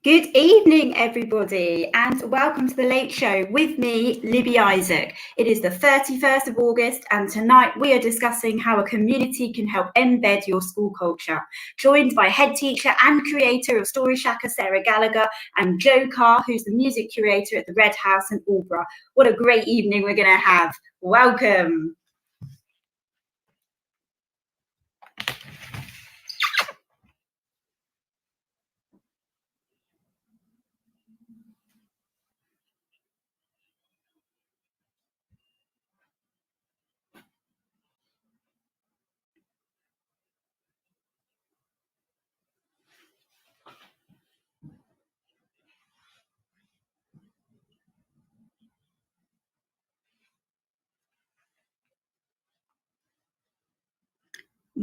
Good evening, everybody, and welcome to the Late Show with me, Libby Isaac. It is the 31st of August, and tonight we are discussing how a community can help embed your school culture. Joined by head teacher and creator of Story Shacker, Sarah Gallagher, and Joe Carr, who's the music curator at the Red House in Aldborough. What a great evening we're going to have. Welcome.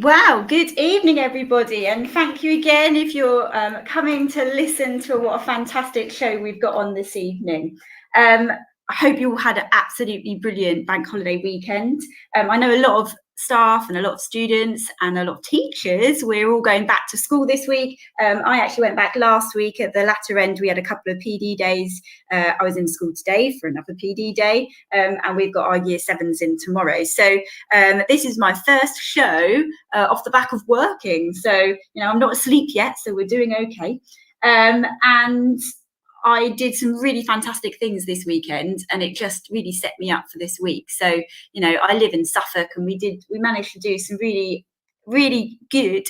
Wow, good evening, everybody, and thank you again if you're coming to listen to what a fantastic show we've got on this evening. I hope you all had an absolutely brilliant bank holiday weekend. I know a lot of staff and a lot of students and a lot of teachers, we're all going back to school this week. I actually went back last week. At the latter end, we had a couple of PD days. I was in school today for another PD day, and we've got our year sevens in tomorrow. So this is my first show off the back of working. So, I'm not asleep yet, so we're doing okay. And I did some really fantastic things this weekend, and it just really set me up for this week. So, I live in Suffolk, and we managed to do some really, really good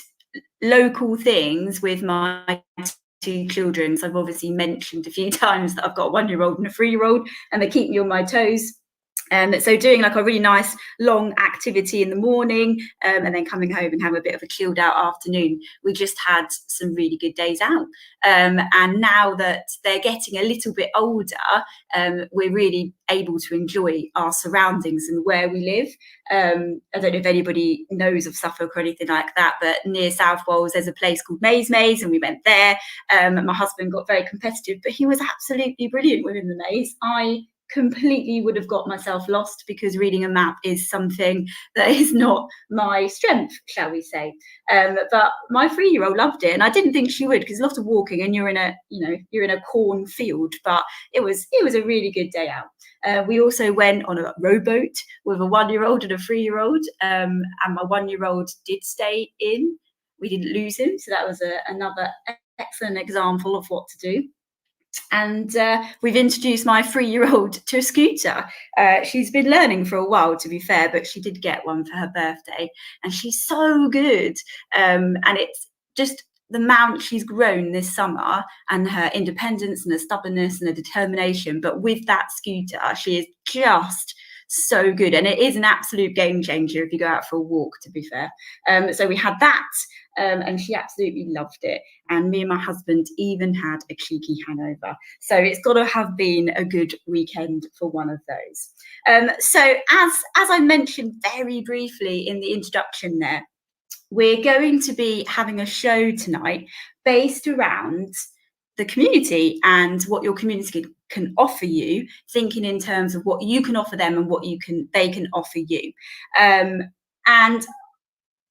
local things with my two children. So I've obviously mentioned a few times that I've got a 1-year-old and a 3-year-old, and they keep me on my toes. So doing like a really nice long activity in the morning, and then coming home and having a bit of a chilled out afternoon. We just had some really good days out. And now that they're getting a little bit older, we're really able to enjoy our surroundings and where we live. I don't know if anybody knows of Suffolk or anything like that, but near South Wales, there's a place called Maze, and we went there. My husband got very competitive, but he was absolutely brilliant within the maze. I completely would have got myself lost because reading a map is something that is not my strength, shall we say. But my 3-year-old loved it, and I didn't think she would, because a lot of walking and you're in a cornfield, but it was a really good day out. We also went on a rowboat with a 1-year-old and a 3-year-old, and my 1-year-old did stay in. We didn't lose him, so that was another excellent example of what to do. And we've introduced my 3-year-old to a scooter. She's been learning for a while, to be fair, but she did get one for her birthday, and she's so good. And it's just the amount she's grown this summer, and her independence and her stubbornness and her determination. But with that scooter, she is just so good, and it is an absolute game changer if you go out for a walk, to be fair. So we had that, and she absolutely loved it, and me and my husband even had a cheeky hangover. So it's got to have been a good weekend for one of those. So as I mentioned very briefly in the introduction there, we're going to be having a show tonight based around the community and what your community can offer you, thinking in terms of what you can offer them and what they can offer you. And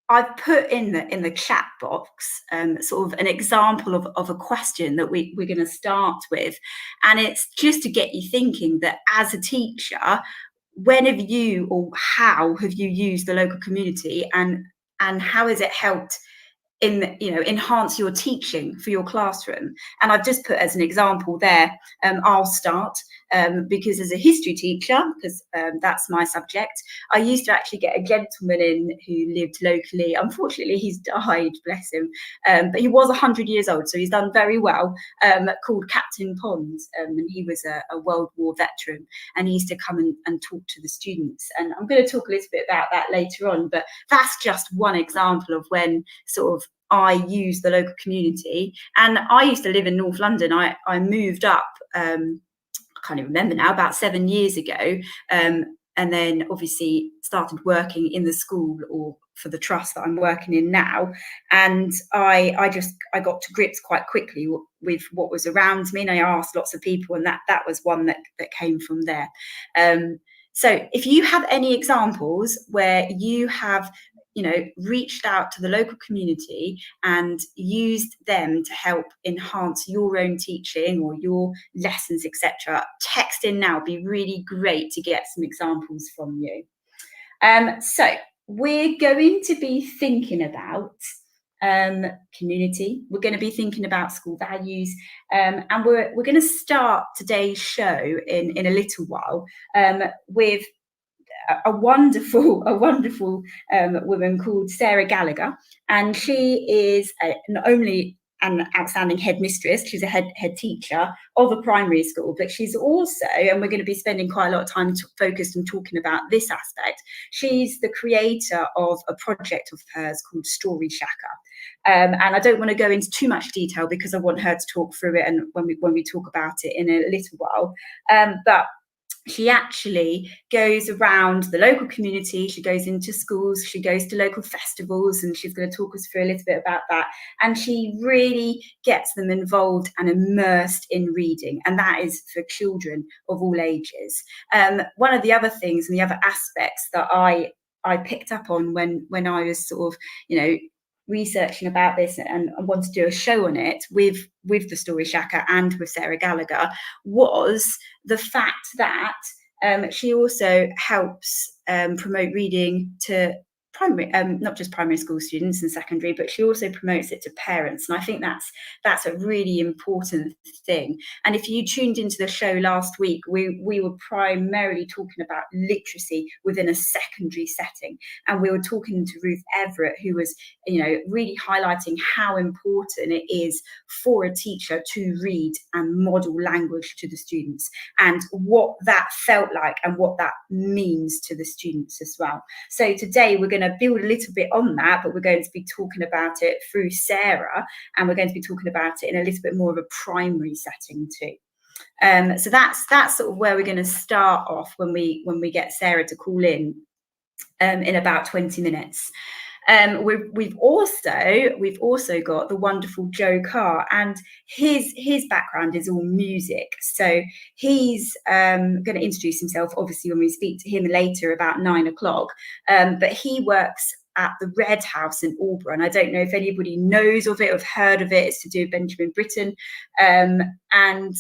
I've put in the chat box sort of an example of a question that we're going to start with, and it's just to get you thinking that as a teacher, when have you or how have you used the local community, and how has it helped enhance your teaching for your classroom? And I've just put as an example there, I'll start, because as a history teacher, because that's my subject, I used to actually get a gentleman in who lived locally. Unfortunately, he's died, bless him, but he was 100 years old, so he's done very well, called Captain Pond, and he was a World War veteran, and he used to come and talk to the students, and I'm going to talk a little bit about that later on. But that's just one example of when sort of I use the local community. And I used to live in North London. I moved up, I can't even remember now, about 7 years ago, and then obviously started working in the school or for the trust that I'm working in now. And I got to grips quite quickly with what was around me, and I asked lots of people, and that was one that came from there. So if you have any examples where you have reached out to the local community and used them to help enhance your own teaching or your lessons, etc., text in now. It'd be really great to get some examples from you. So we're going to be thinking about community. We're going to be thinking about school values, and we're going to start today's show in a little while with a wonderful woman called Sarah Gallagher, and she is not only an outstanding headmistress, she's a head teacher of a primary school, but she's also, and we're going to be spending quite a lot of time focused on talking about this aspect, she's the creator of a project of hers called Story Shacker. And I don't want to go into too much detail because I want her to talk through it, and when we talk about it in a little while. But she actually goes around the local community, she goes into schools, she goes to local festivals, and she's going to talk us through a little bit about that. And she really gets them involved and immersed in reading, and that is for children of all ages. One of the other things and the other aspects that I picked up on when I was sort of, researching about this and wanted to do a show on it with the Story Shacker and with Sarah Gallagher, was the fact that she also helps promote reading to primary, not just primary school students and secondary, but she also promotes it to parents. And I think that's a really important thing. And if you tuned into the show last week, we were primarily talking about literacy within a secondary setting. And we were talking to Ruth Everett, who was, really highlighting how important it is for a teacher to read and model language to the students, and what that felt like and what that means to the students as well. So today we're going to build a little bit on that, but we're going to be talking about it through Sarah, and we're going to be talking about it in a little bit more of a primary setting too. So that's sort of where we're going to start off when we get Sarah to call in about 20 minutes. We've also got the wonderful Joe Carr, and his background is all music. So he's going to introduce himself, obviously, when we speak to him later about 9 o'clock. But he works at the Red House in Auburn. I don't know if anybody knows of it or have heard of it. It's to do with Benjamin Britten. And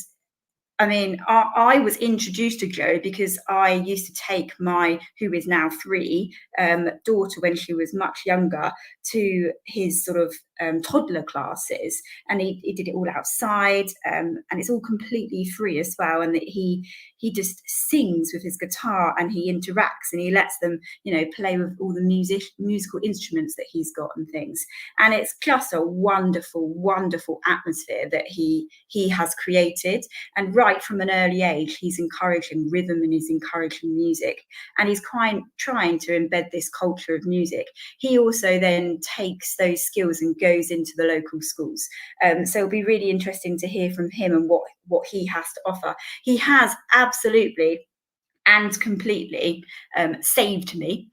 I mean, I was introduced to Joe because I used to take my, who is now 3, daughter when she was much younger, to his sort of toddler classes, and he did it all outside, and it's all completely free as well. And he just sings with his guitar, and he interacts, and he lets them, play with all the musical instruments that he's got and things. And it's just a wonderful, wonderful atmosphere that he has created. And right from an early age, he's encouraging rhythm and he's encouraging music, and he's trying to embed this culture of music. He also then takes those skills and goes into the local schools. So it'll be really interesting to hear from him and what he has to offer. He has absolutely and completely saved me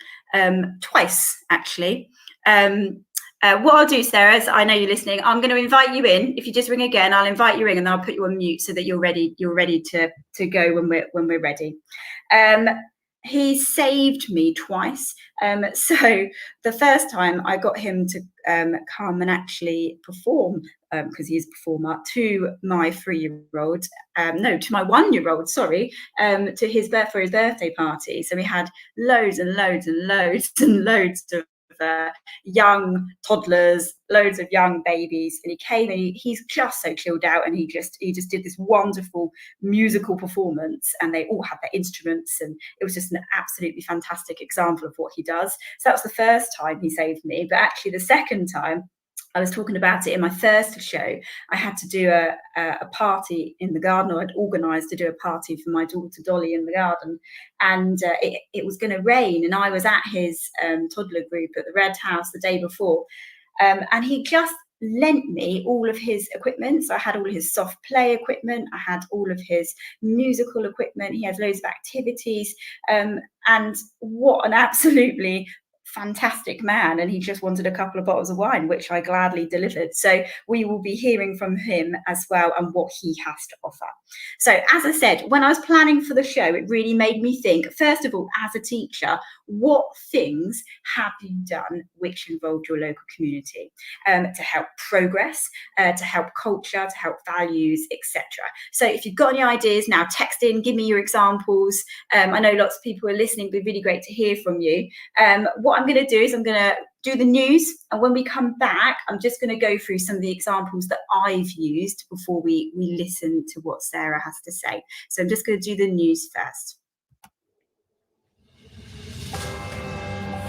twice, actually. What I'll do, Sarah, is I know you're listening. I'm going to invite you in. If you just ring again, I'll invite you in, and then I'll put you on mute so that you're ready. You're ready to go when we're ready. He saved me twice. So the first time I got him to come and actually perform, because he's a performer, to my 3-year-old, to my 1-year-old, sorry, for his birthday party. So we had loads and loads and loads and loads of young toddlers, loads of young babies, and he came and he's just so chilled out, and he just did this wonderful musical performance, and they all had their instruments, and it was just an absolutely fantastic example of what he does. So that was the first time he saved me. But actually the second time, I was talking about it in my first show, I had to do a party in the garden, or I'd organised to do a party for my daughter Dolly in the garden, and it was going to rain, and I was at his toddler group at the Red House the day before, and he just lent me all of his equipment. So I had all of his soft play equipment, I had all of his musical equipment, he has loads of activities, and what an absolutely fantastic man, and he just wanted a couple of bottles of wine, which I gladly delivered. So we will be hearing from him as well and what he has to offer. So as I said, when I was planning for the show, it really made me think, first of all, as a teacher, what things have you done which involved your local community to help progress, to help culture, to help values, etc. So if you've got any ideas now, text in, give me your examples. I know lots of people are listening, it'd be really great to hear from you. What I'm going to do is I'm going to do the news, and when we come back, I'm just going to go through some of the examples that I've used before we listen to what Sarah has to say. So I'm just going to do the news first.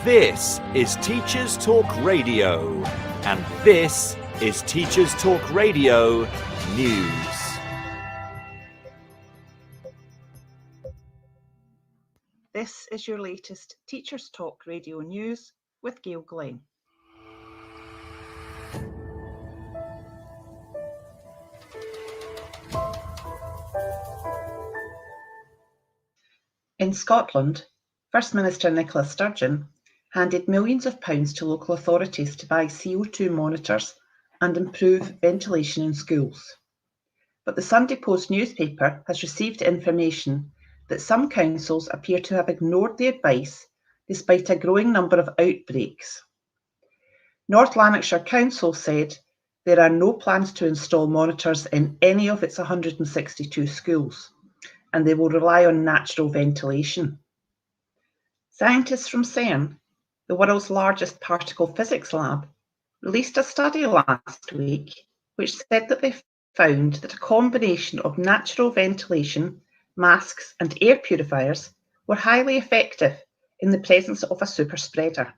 This is Teachers Talk Radio, and this is Teachers Talk Radio News. This is your latest Teachers Talk Radio News with Gail Glenn. In Scotland, First Minister Nicola Sturgeon handed millions of pounds to local authorities to buy CO2 monitors and improve ventilation in schools. But the Sunday Post newspaper has received information that some councils appear to have ignored the advice despite a growing number of outbreaks. North Lanarkshire Council said there are no plans to install monitors in any of its 162 schools, and they will rely on natural ventilation. Scientists from CERN, the world's largest particle physics lab, released a study last week which said that they found that a combination of natural ventilation, masks and air purifiers were highly effective in the presence of a super spreader.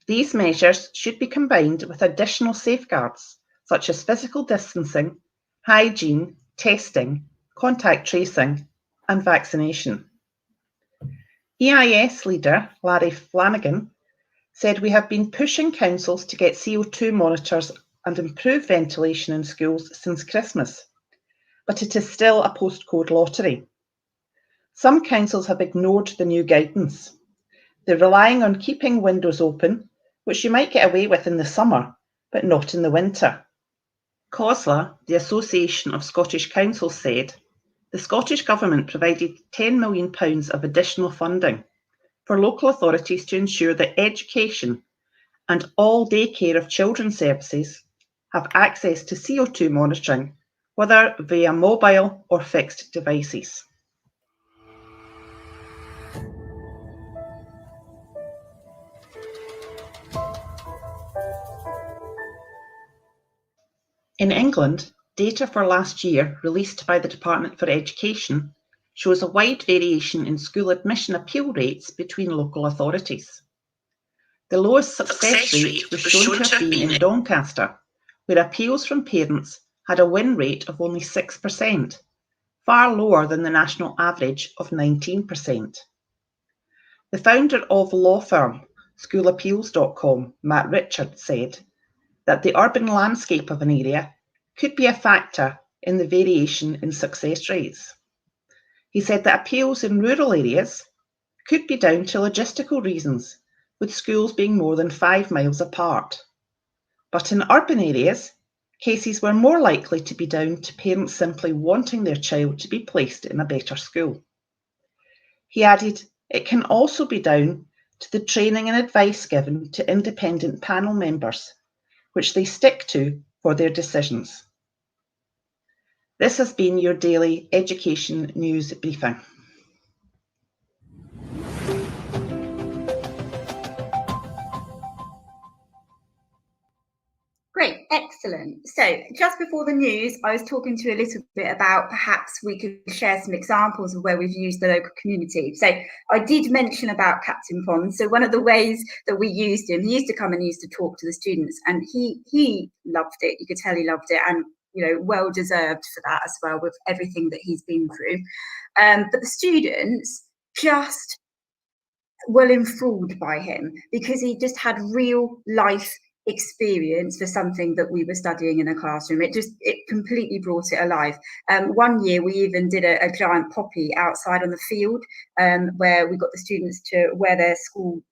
These measures should be combined with additional safeguards such as physical distancing, hygiene, testing, contact tracing and vaccination. EIS leader Larry Flanagan said, "We have been pushing councils to get CO2 monitors and improve ventilation in schools since Christmas, but it is still a postcode lottery. Some councils have ignored the new guidance. They're relying on keeping windows open, which you might get away with in the summer, but not in the winter." COSLA, the Association of Scottish Councils, said the Scottish Government provided £10 million of additional funding for local authorities to ensure that education and all daycare of children's services have access to CO2 monitoring, whether via mobile or fixed devices. In England, data for last year released by the Department for Education shows a wide variation in school admission appeal rates between local authorities. The lowest success rate was shown to have been in Doncaster, where appeals from parents had a win rate of only 6%, far lower than the national average of 19%. The founder of law firm schoolappeals.com, Matt Richard, said that the urban landscape of an area could be a factor in the variation in success rates. He said that appeals in rural areas could be down to logistical reasons, with schools being more than 5 miles apart. But in urban areas, cases were more likely to be down to parents simply wanting their child to be placed in a better school. He added, it can also be down to the training and advice given to independent panel members, which they stick to for their decisions. This has been your daily education news briefing. Great, excellent. So just before the news, I was talking to you a little bit about perhaps we could share some examples of where we've used the local community. So I did mention about Captain Pond. So one of the ways that we used him, he used to come and he used to talk to the students, and he loved it. You could tell he loved it, and well deserved for that as well, with everything that he's been through. But the students just were enthralled by him because he just had real life experience for something that we were studying in a classroom. It completely brought it alive. One year we even did a giant poppy outside on the field, where we got the students to wear their school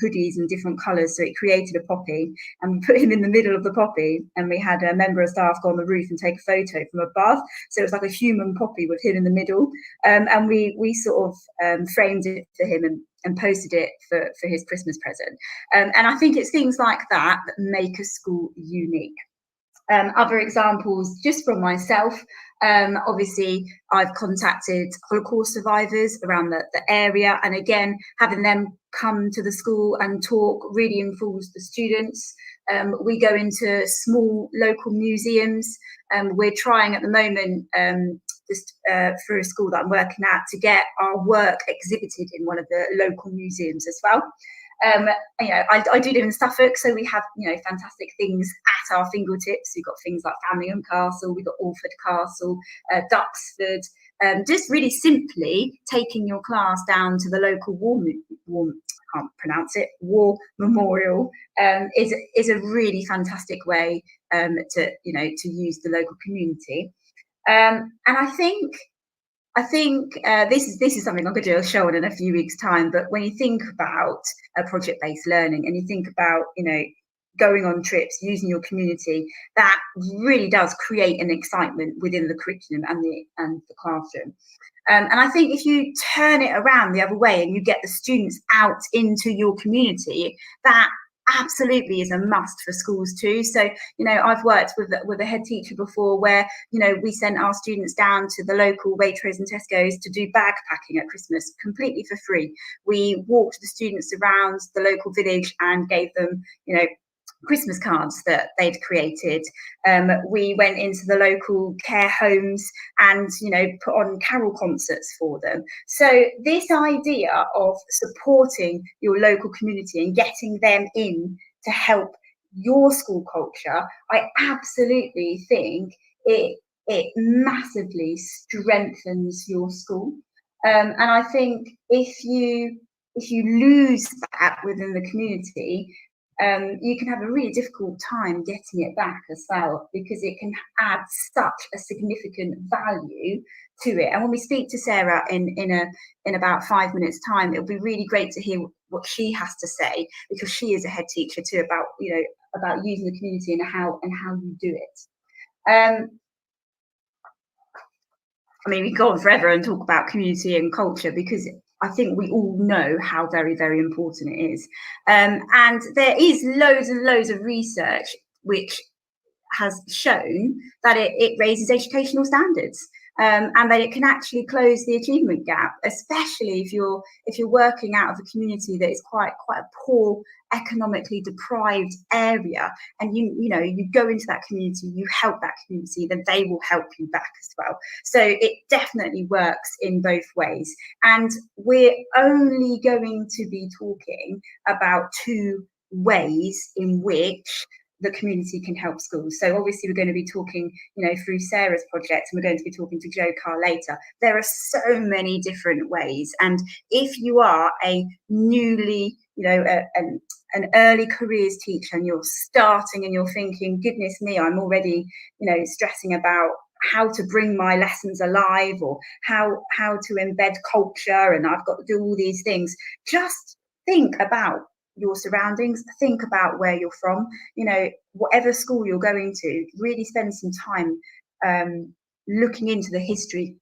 hoodies and different colours, so it created a poppy, and we put him in the middle of the poppy, and we had a member of staff go on the roof and take a photo from above, so it was like a human poppy with him in the middle, and we sort of framed it for him and posted it for his Christmas present. And I think it's things like that that make a school unique. Other examples, just from myself, obviously I've contacted Holocaust survivors around the area, and again, having them come to the school and talk really informs the students. We go into small local museums. We're trying at the moment, just through a school that I'm working at, to get our work exhibited in one of the local museums as well. I do live in Suffolk, so we have fantastic things at our fingertips. We've got things like Famlingham Castle, we've got Alford Castle, Duxford. Just really simply taking your class down to the local war memorial is a really fantastic way to use the local community. And I think this is something I'm going to do a show on in a few weeks' time. But when you think about project-based learning, and you think about going on trips, using your community, that really does create an excitement within the curriculum and the classroom. And I think if you turn it around the other way and you get the students out into your community, that absolutely is a must for schools too. So I've worked with a head teacher before where we sent our students down to the local Waitrose and Tesco's to do bag packing at Christmas completely for free. We walked the students around the local village and gave them Christmas cards that they'd created. We went into the local care homes and put on carol concerts for them. So this idea of supporting your local community and getting them in to help your school culture, I absolutely think it massively strengthens your school. And I think if you lose that within the community, you can have a really difficult time getting it back as well, because it can add such a significant value to it. And when we speak to Sarah in about 5 minutes' time, it'll be really great to hear what she has to say, because she is a head teacher too, about using the community and how you do it. We can go on forever and talk about community and culture, because I think we all know how very, very important it is. And there is loads and loads of research which has shown that it raises educational standards, and that it can actually close the achievement gap, especially if you're working out of a community that is quite a poor, economically deprived area, and you go into that community, you help that community, then they will help you back as well. So it definitely works in both ways. And we're only going to be talking about 2 ways in which the community can help schools. So obviously we're going to be talking, through Sarah's project, and we're going to be talking to Jo Carr later. There are so many different ways. And if you are a newly, an early careers teacher, and you're starting and you're thinking, goodness me, I'm already, stressing about how to bring my lessons alive, or how to embed culture, and I've got to do all these things, just think about your surroundings, think about where you're from, whatever school you're going to, really spend some time looking into the history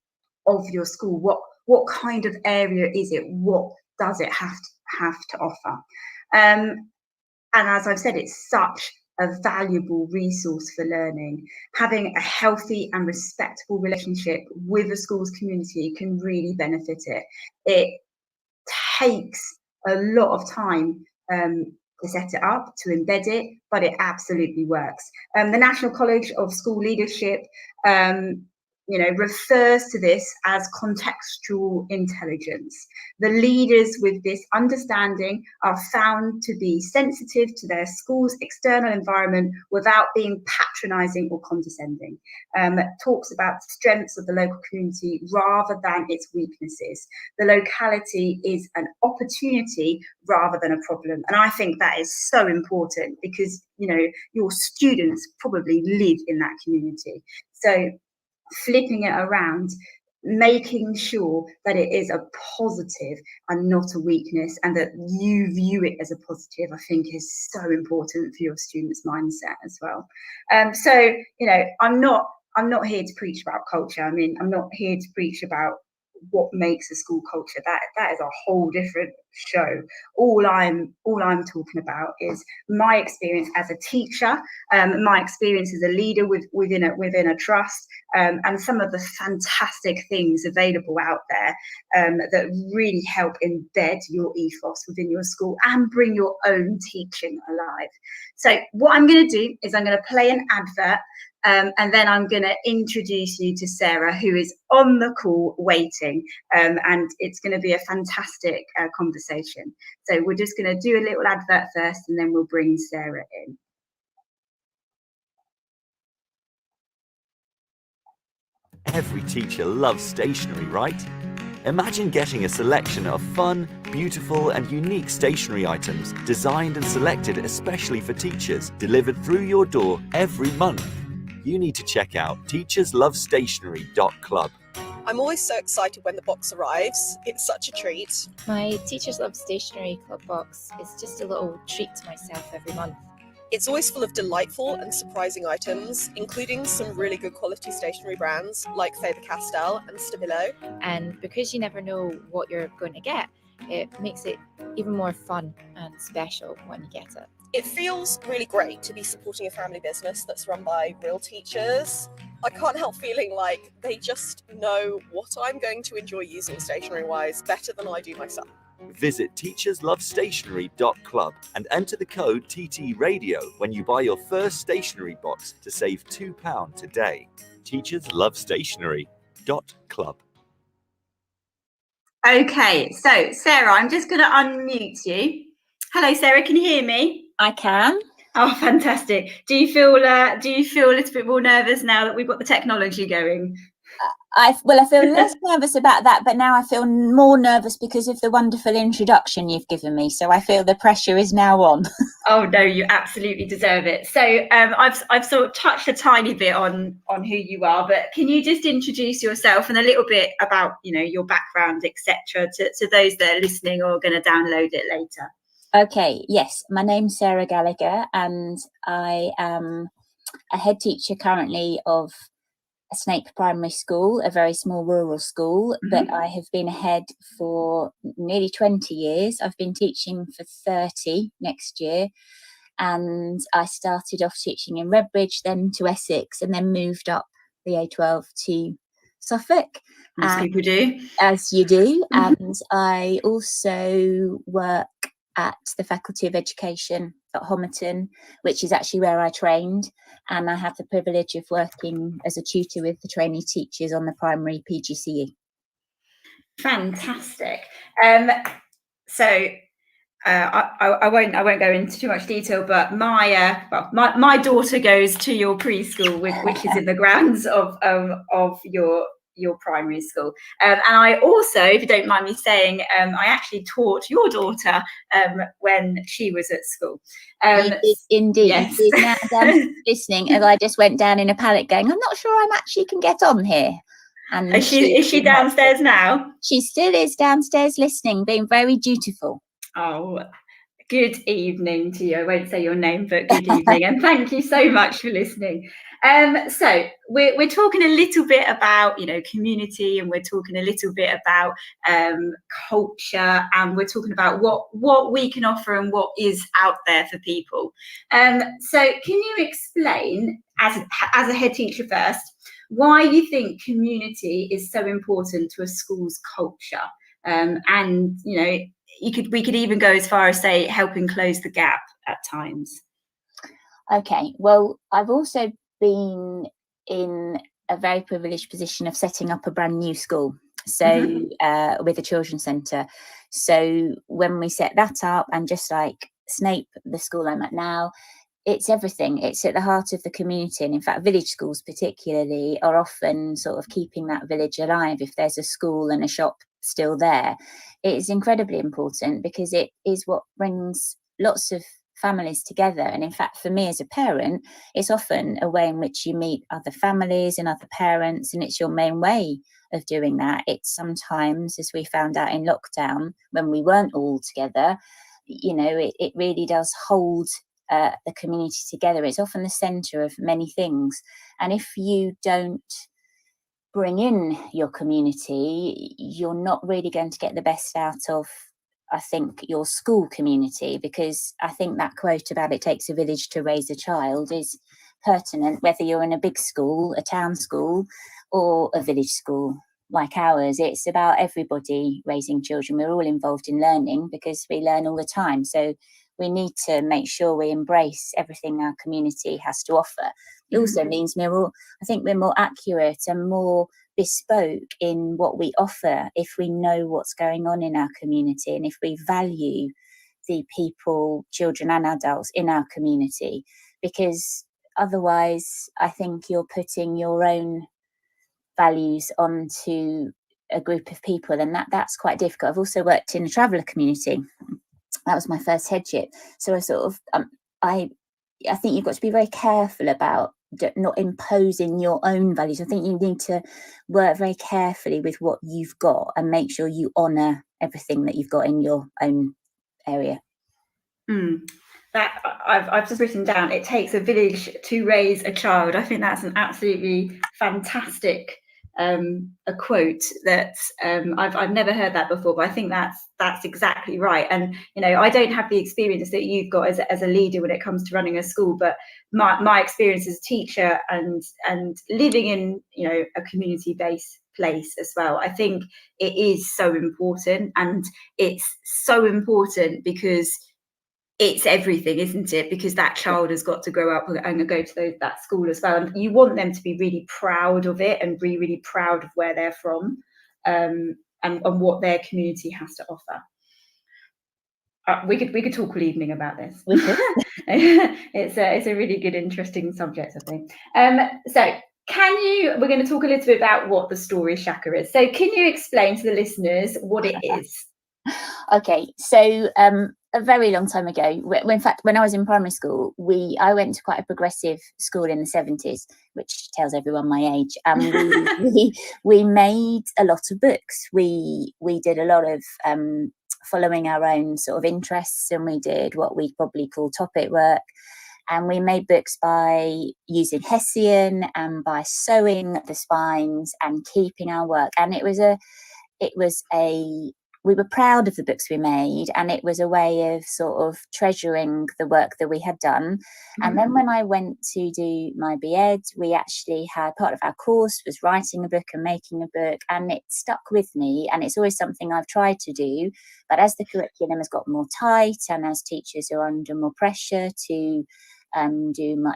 of your school. What kind of area is it? What does it have to offer? And as I've said, it's such a valuable resource for learning. Having a healthy and respectful relationship with a school's community can really benefit it. It takes a lot of time to set it up, to embed it, but it absolutely works. The National College of School Leadership refers to this as contextual intelligence. The leaders with this understanding are found to be sensitive to their school's external environment without being patronizing or condescending. Talks about the strengths of the local community rather than its weaknesses. The locality is an opportunity rather than a problem. And I think that is so important, because, your students probably live in that community. So flipping it around, making sure that it is a positive and not a weakness, and that you view it as a positive, I think is so important for your students' mindset as well. So, you know, I'm not here to preach about culture. I mean, I'm not here to preach about what makes a school culture. That is a whole different show. All I'm talking about is my experience as a teacher, my experience as a leader within a trust, and some of the fantastic things available out there that really help embed your ethos within your school and bring your own teaching alive. So what I'm going to do is I'm going to play an advert. And then I'm going to introduce you to Sarah, who is on the call waiting, and it's going to be a fantastic conversation. So we're just going to do a little advert first, and then we'll bring Sarah in. Every teacher loves stationery, right? Imagine getting a selection of fun, beautiful and unique stationery items designed and selected especially for teachers, delivered through your door every month. You need to check out teacherslovestationery.club. I'm always so excited when the box arrives. It's such a treat. My Teachers Love Stationery Club box is just a little treat to myself every month. It's always full of delightful and surprising items, including some really good quality stationery brands like Faber-Castell and Stabilo. And because you never know what you're going to get, it makes it even more fun and special when you get it. It feels really great to be supporting a family business that's run by real teachers. I can't help feeling like they just know what I'm going to enjoy using stationery-wise better than I do myself. Visit teacherslovestationery.club and enter the code TTRadio when you buy your first stationery box to save £2 today. teacherslovestationery.club. Okay, so Sarah, I'm just going to unmute you. Hello, Sarah, can you hear me? I can. Oh, fantastic. Do you feel a little bit more nervous now that we've got the technology going? I feel less nervous about that, but now I feel more nervous because of the wonderful introduction you've given me. So I feel the pressure is now on. Oh no, you absolutely deserve it. So I've sort of touched a tiny bit on who you are, but can you just introduce yourself and a little bit about, you know, your background, etc., to those that are listening or are going to download it later? Okay, yes, my name's Sarah Gallagher and I am a head teacher currently of a Snape Primary School, a very small rural school, but I have been a head for nearly 20 years. I've been teaching for 30 next year, and I started off teaching in Redbridge, then to Essex, and then moved up the A12 to Suffolk. Most people do. As you do. And I also work at the Faculty of Education at Homerton, which is actually where I trained, and I have the privilege of working as a tutor with the trainee teachers on the primary PGCE. Fantastic. So I won't go into too much detail, but my daughter goes to your preschool, which is in the grounds of your primary school, and I also, if you don't mind me saying, I actually taught your daughter when she was at school. You did indeed. Yes. She is now down listening, as I just went down in a panic going, I'm not sure I'm actually can get on here. And is she downstairs now? She still is downstairs listening, being very dutiful. Oh, good evening to you. I won't say your name, but good evening, and thank you so much for listening. So we're talking a little bit about, you know, community, and we're talking a little bit about culture, and we're talking about what we can offer and what is out there for people. So can you explain, as a head teacher first, why you think community is so important to a school's culture? And you know, we could even go as far as say helping close the gap at times. Okay, well, I've also been in a very privileged position of setting up a brand new school, so with a children's centre. So when we set that up, and just like Snape, the school I'm at now, it's everything. It's at the heart of the community, and in fact village schools particularly are often sort of keeping that village alive. If there's a school and a shop still there, it is incredibly important because it is what brings lots of families together. And in fact, for me as a parent, it's often a way in which you meet other families and other parents, and it's your main way of doing that. It's sometimes, as we found out in lockdown, when we weren't all together, you know, it really does hold the community together. It's often the centre of many things. And if you don't bring in your community, you're not really going to get the best out of, I think, your school community, because I think that quote about it takes a village to raise a child is pertinent, whether you're in a big school, a town school, or a village school like ours. It's about everybody raising children. We're all involved in learning because we learn all the time. So we need to make sure we embrace everything our community has to offer. It also means I think we're more accurate and more bespoke in what we offer if we know what's going on in our community, and if we value the people, children and adults in our community, because otherwise I think you're putting your own values onto a group of people, and that's quite difficult. I've also worked in a traveller community. That was my first headship. So I sort of I think you've got to be very careful about not imposing your own values. I think you need to work very carefully with what you've got and make sure you honour everything that you've got in your own area. That I've just written down, it takes a village to raise a child. I think that's an absolutely fantastic a quote that I've never heard that before, but I think that's exactly right. And you know, I don't have the experience that you've got as a leader when it comes to running a school, but my experience as a teacher and living in, you know, a community-based place as well, I think it is so important. And it's so important because it's everything, isn't it? Because that child has got to grow up and go to that school as well. And you want them to be really proud of it and be really proud of where they're from, and what their community has to offer. We could talk all evening about this. It's a really good, interesting subject, I think. So we're going to talk a little bit about what the Story Shacker is. So can you explain to the listeners what it is? Okay, so a very long time ago, in fact, when I was in primary school, I went to quite a progressive school in the 70s, which tells everyone my age. And we made a lot of books. We did a lot of following our own sort of interests, and we did what we probably call topic work. And we made books by using Hessian and by sewing the spines and keeping our work. And we were proud of the books we made, and it was a way of sort of treasuring the work that we had done. And then when I went to do my B.Ed, we actually had part of our course was writing a book and making a book, and it stuck with me. And it's always something I've tried to do. But as the curriculum has got more tight, and as teachers are under more pressure to do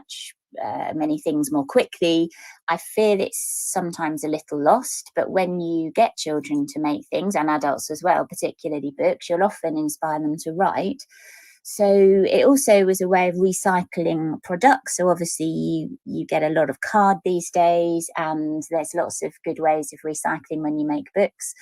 many things more quickly, I feel it's sometimes a little lost. But when you get children to make things, and adults as well, particularly books, you'll often inspire them to write. So it also was a way of recycling products. So obviously you get a lot of card these days, and there's lots of good ways of recycling when you make books.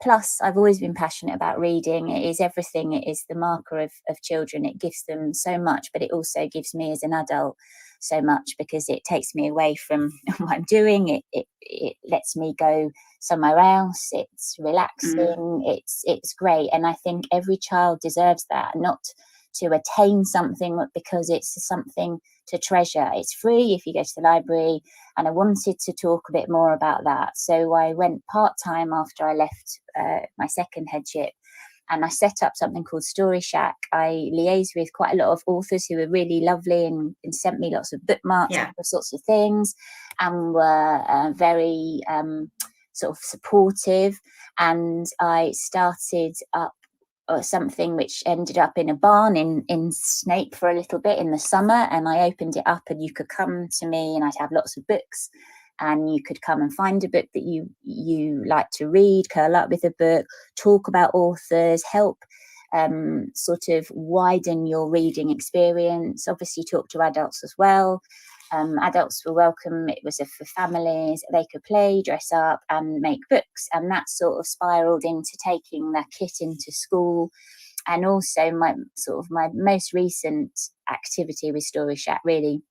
Plus, I've always been passionate about reading. It is everything. It is the marker of children. It gives them so much, but it also gives me as an adult so much, because it takes me away from what I'm doing. It lets me go somewhere else. It's relaxing. It's great. And I think every child deserves that, not to attain something, but because it's something to treasure. It's free if you go to the library, and I wanted to talk a bit more about that. So I went part-time after I left my second headship, and I set up something called Story Shack. I liaised with quite a lot of authors who were really lovely and sent me lots of bookmarks, all sorts of things, and were very sort of supportive. And I started up something which ended up in a barn in Snape for a little bit in the summer, and I opened it up, and you could come to me and I'd have lots of books, and you could come and find a book that you like to read, curl up with a book, talk about authors, help sort of widen your reading experience. Obviously talk to adults as well. Adults were welcome. It was for families. They could play, dress up and make books. And that sort of spiraled into taking their kit into school. And also my most recent activity with Story Shack really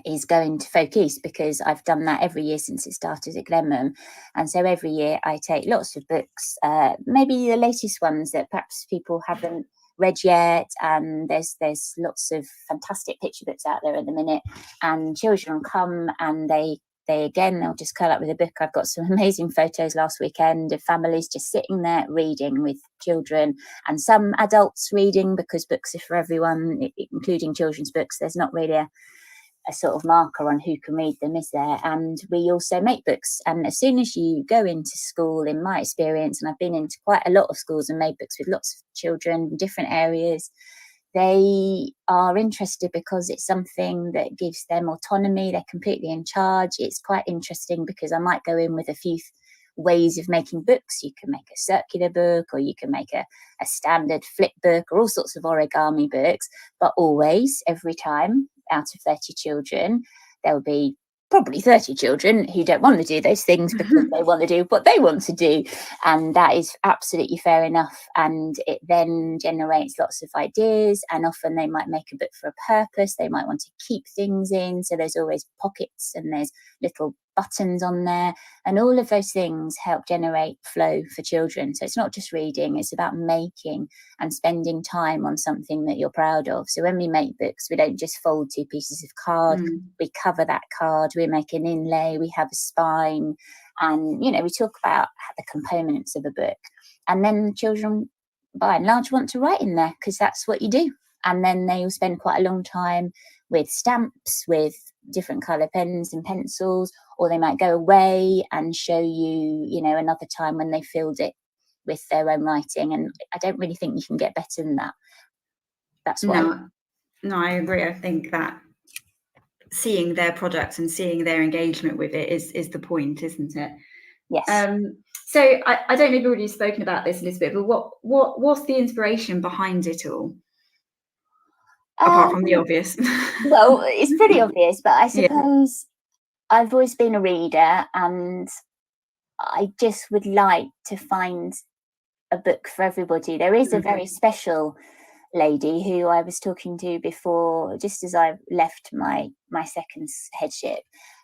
is going to Folk East, because I've done that every year since it started at Glenham. And so every year I take lots of books, maybe the latest ones that perhaps people haven't read yet, and there's lots of fantastic picture books out there at the minute, and children come and they'll just curl up with a book. I've got some amazing photos last weekend of families just sitting there reading with children, and some adults reading, because books are for everyone, including children's books. There's not really a sort of marker on who can read them, is there? And we also make books. And as soon as you go into school, in my experience, and I've been into quite a lot of schools and made books with lots of children in different areas, they are interested because it's something that gives them autonomy. They're completely in charge. It's quite interesting because I might go in with a few ways of making books. You can make a circular book, or you can make a standard flip book, or all sorts of origami books. But always, every time, out of 30 children, there will be probably 30 children who don't want to do those things because they want to do what they want to do. And that is absolutely fair enough. And it then generates lots of ideas, and often they might make a book for a purpose. They might want to keep things in, so there's always pockets and there's little buttons on there, and all of those things help generate flow for children. So it's not just reading, it's about making and spending time on something that you're proud of. So when we make books, we don't just fold 2 pieces of card, we cover that card, we make an inlay, we have a spine, and we talk about the components of a book. And then children by and large want to write in there, because that's what you do. And then they will spend quite a long time with stamps, with different colour pens and pencils, or they might go away and show you, another time when they filled it with their own writing. And I don't really think you can get better than that. That's why. No, I agree. I think that seeing their products and seeing their engagement with it is the point, isn't it? Yes. So I don't know if you've already spoken about this, Elizabeth, but what's the inspiration behind it all? Apart from the obvious. Well, it's pretty obvious, but I suppose I've always been a reader, and I just would like to find a book for everybody. There is a very special lady who I was talking to before, just as I left my second headship,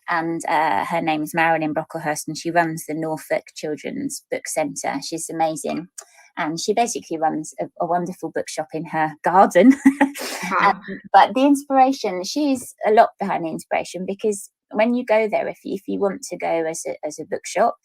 and her name is Marilyn Brocklehurst, and she runs the Norfolk Children's Book Centre. She's amazing, and she basically runs a wonderful bookshop in her garden. Wow. But the inspiration, she's a lot behind the inspiration, because when you go there, if you want to go as a bookshop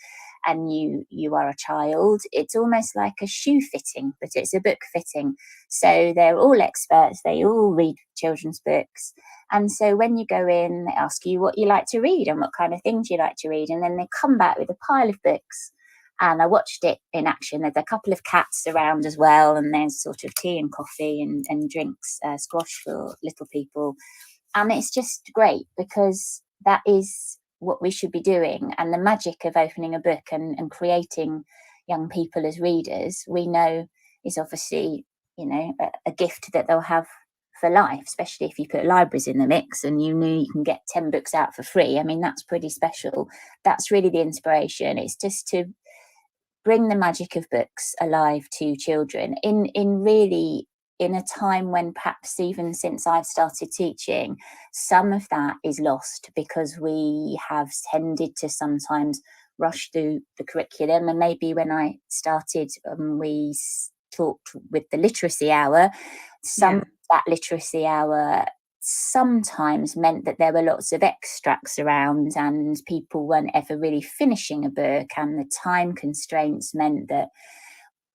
and you are a child, it's almost like a shoe fitting, but it's a book fitting. So they're all experts, they all read children's books. And so when you go in, they ask you what you like to read and what kind of things you like to read, and then they come back with a pile of books. And I watched it in action. There's a couple of cats around as well, and there's sort of tea and coffee and drinks, squash for little people. And it's just great, because that is what we should be doing. And the magic of opening a book and creating young people as readers, we know is obviously, a gift that they'll have for life, especially if you put libraries in the mix and you can get 10 books out for free. I mean, that's pretty special. That's really the inspiration. It's just to bring the magic of books alive to children in a time when perhaps even since I've started teaching, some of that is lost, because we have tended to sometimes rush through the curriculum. And maybe when I started, we talked with the literacy hour, some of that literacy hour sometimes meant that there were lots of extracts around and people weren't ever really finishing a book, and the time constraints meant that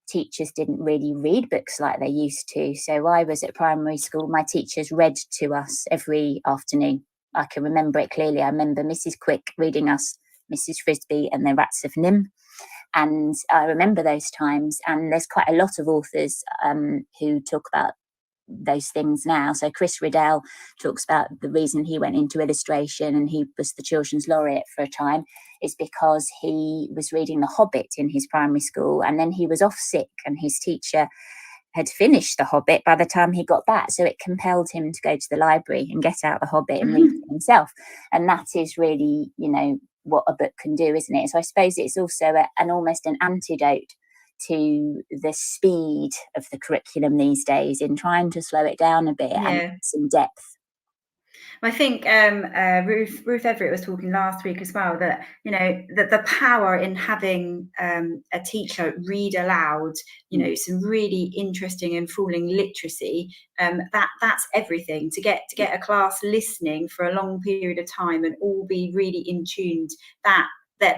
teachers didn't really read books like they used to. So I was at primary school, my teachers read to us every afternoon. I can remember it clearly. I remember Mrs. Quick reading us Mrs. Frisbee and the Rats of Nim. And I remember those times. And there's quite a lot of authors who talk about those things now. So Chris Riddell talks about the reason he went into illustration and he was the children's laureate for a time is because he was reading The Hobbit in his primary school, and then he was off sick and his teacher had finished The Hobbit by the time he got back, so it compelled him to go to the library and get out The Hobbit and read it himself. And that is really, what a book can do, isn't it? So I suppose it's also almost an antidote to the speed of the curriculum these days in trying to slow it down a bit and some depth. I think Ruth Everett was talking last week as well, that that the power in having a teacher read aloud, some really interesting and enthralling literacy. That's everything. To get a class listening for a long period of time and all be really in tuned, that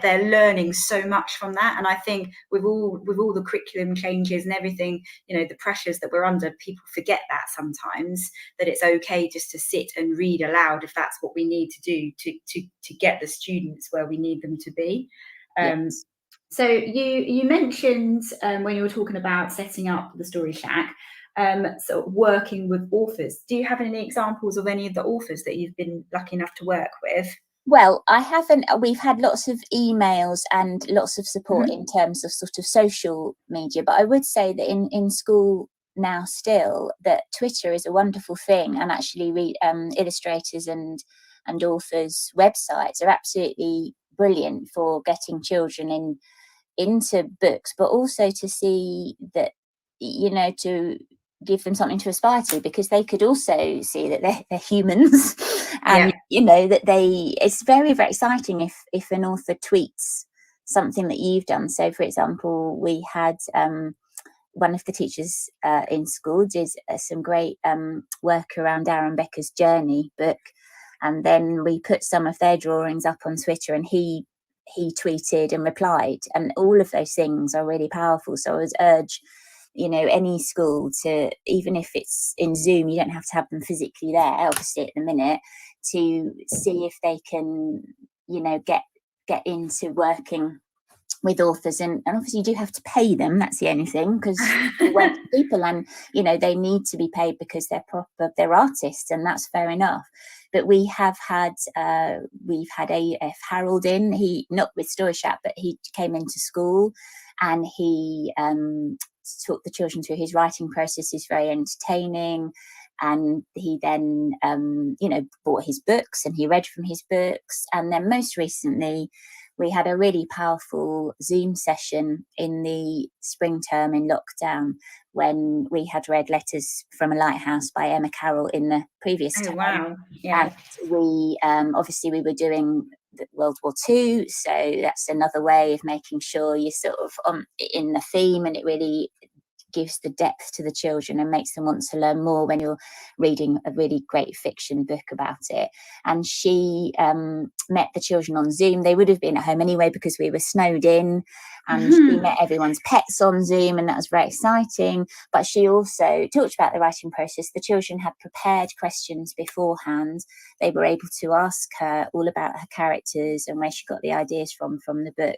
they're learning so much from that. And I think with all the curriculum changes and everything, the pressures that we're under, people forget that sometimes, that it's okay just to sit and read aloud if that's what we need to do to get the students where we need them to be. Yes. So you mentioned when you were talking about setting up the Story Shack, so working with authors. Do you have any examples of any of the authors that you've been lucky enough to work with? Well, I haven't. We've had lots of emails and lots of support in terms of sort of social media, but I would say that in school now still, that Twitter is a wonderful thing, and actually illustrators and authors' websites are absolutely brilliant for getting children into books, but also to see that, to give them something to aspire to, because they could also see that they're humans and that it's very, very exciting if an author tweets something that you've done. So for example, we had one of the teachers in school did some great work around Aaron Becker's Journey book, and then we put some of their drawings up on Twitter, and he tweeted and replied, and all of those things are really powerful. So I would urge any school to, even if it's in Zoom, you don't have to have them physically there, obviously at the minute, to see if they can get into working with authors, and obviously you do have to pay them. That's the only thing, because you work with people, and they need to be paid because they're artists, and that's fair enough. But we've had A.F. Harold in, he not with Story Shack, but he came into school and he talked the children through his writing process. Is very entertaining, and he then bought his books and he read from his books. And then most recently we had a really powerful Zoom session in the spring term in lockdown, when we had read Letters from a Lighthouse by Emma Carroll in the previous term. Wow. Yeah. And we obviously we were doing World War II, so that's another way of making sure you're sort of in the theme, and it really gives the depth to the children and makes them want to learn more when you're reading a really great fiction book about it. And she met the children on Zoom. They would have been at home anyway because we were snowed in, and she met everyone's pets on Zoom, and that was very exciting. But she also talked about the writing process. The children had prepared questions beforehand. They were able to ask her all about her characters and where she got the ideas from the book.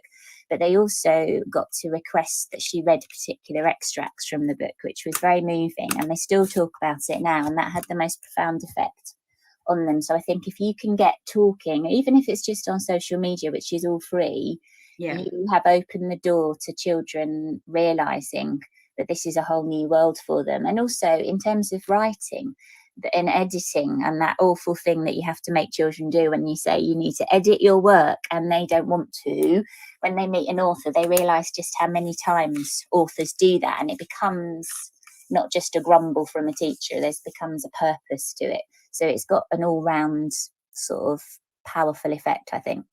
But they also got to request that she read particular extracts from the book, which was very moving, and they still talk about it now, and that had the most profound effect on them. So I think if you can get talking, even if it's just on social media, which is all free, you have opened the door to children realising that this is a whole new world for them. And also in terms of writing and editing, and that awful thing that you have to make children do when you say you need to edit your work and they don't want to, when they meet an author, they realise just how many times authors do that, and it becomes not just a grumble from a teacher, there becomes a purpose to it. So it's got an all-round sort of powerful effect, I think.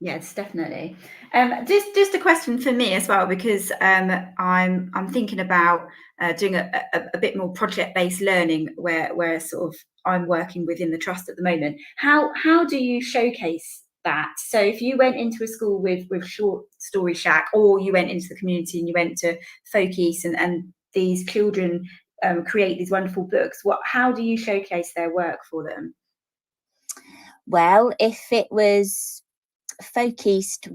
Yes, definitely. Just a question for me as well, because I'm thinking about doing a bit more project-based learning where sort of I'm working within the trust at the moment. How do you showcase that? So if you went into a school with Short Story Shack, or you went into the community and you went to Folk East, and these children create these wonderful books, how do you showcase their work for them? Well, if it was Folk East,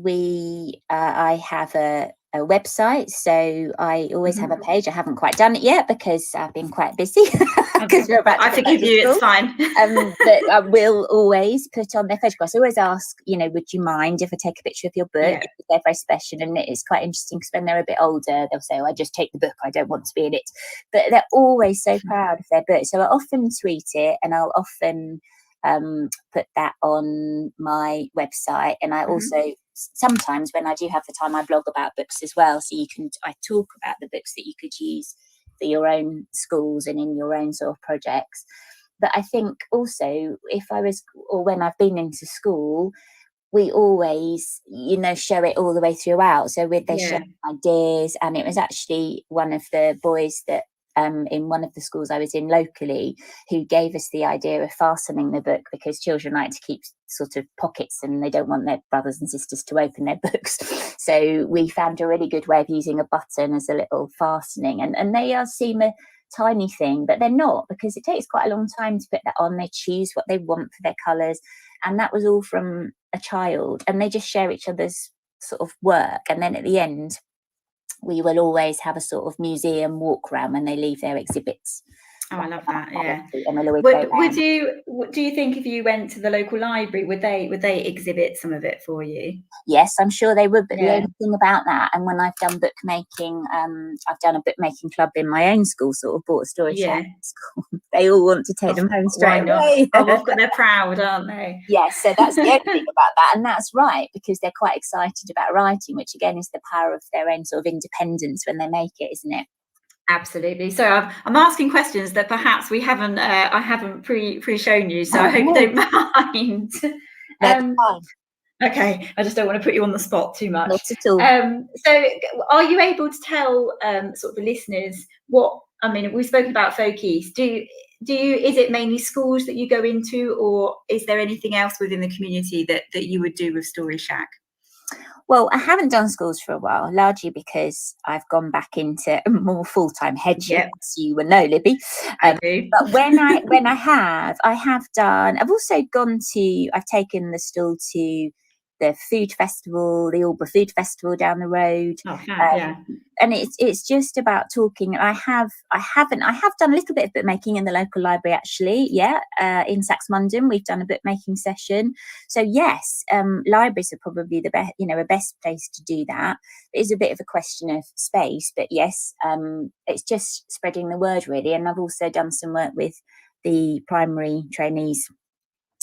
I have a website, so I always have a page. I haven't quite done it yet because I've been quite busy. Because we're about to I forgive you, it's fine. But I will always put on their photographs. I always ask, would you mind if I take a picture of your book? Yeah. They're very special, and it's quite interesting because when they're a bit older, they'll say, "Oh, I just take the book. I don't want to be in it." But they're always so proud of their book. So I often tweet it, and I'll often put that on my website. And I also sometimes, when I do have the time, I blog about books as well, so I talk about the books that you could use for your own schools and in your own sort of projects. But I think also if I was, or when I've been into school, we always, you know, show it all the way throughout. So they share ideas, and it was actually one of the boys that in one of the schools I was in locally who gave us the idea of fastening the book, because children like to keep sort of pockets and they don't want their brothers and sisters to open their books. So we found a really good way of using a button as a little fastening, and they seem a tiny thing, but they're not, because it takes quite a long time to put that on. They choose what they want for their colours, and that was all from a child, and they just share each other's sort of work. And then at the end we will always have a sort of museum walk around when they leave their exhibits. Oh, I love that. Yeah. And we'll always do you think if you went to the local library, would they exhibit some of it for you? Yes, I'm sure they would. But the only thing about that, and when I've done bookmaking, I've done a bookmaking club in my own school, sort of bought a story shack in school. They all want to take them home straight away. Oh, they're proud, aren't they? Yes, so that's the only thing about that, and that's right, because they're quite excited about writing, which again is the power of their own sort of independence when they make it, isn't it? Absolutely. So I'm asking questions that perhaps I haven't pre-shown you, so I hope you don't mind. That's fine. Okay, I just don't want to put you on the spot too much. Not at all. So are you able to tell sort of the listeners what, I mean, we've spoken about Folk East. Is it mainly schools that you go into, or is there anything else within the community that you would do with Story Shack? Well, I haven't done schools for a while, largely because I've gone back into a more full-time headship, as you will know, Libby. I do. But when I have done. I've taken the stall to the food festival, the Albury Food Festival down the road. Oh, yeah. And it's just about talking. I have done a little bit of bookmaking in the local library, actually. In Saxmundham we've done a bookmaking session. So yes, libraries are probably the best, a best place to do that. It is a bit of a question of space, but yes, it's just spreading the word really. And I've also done some work with the primary trainees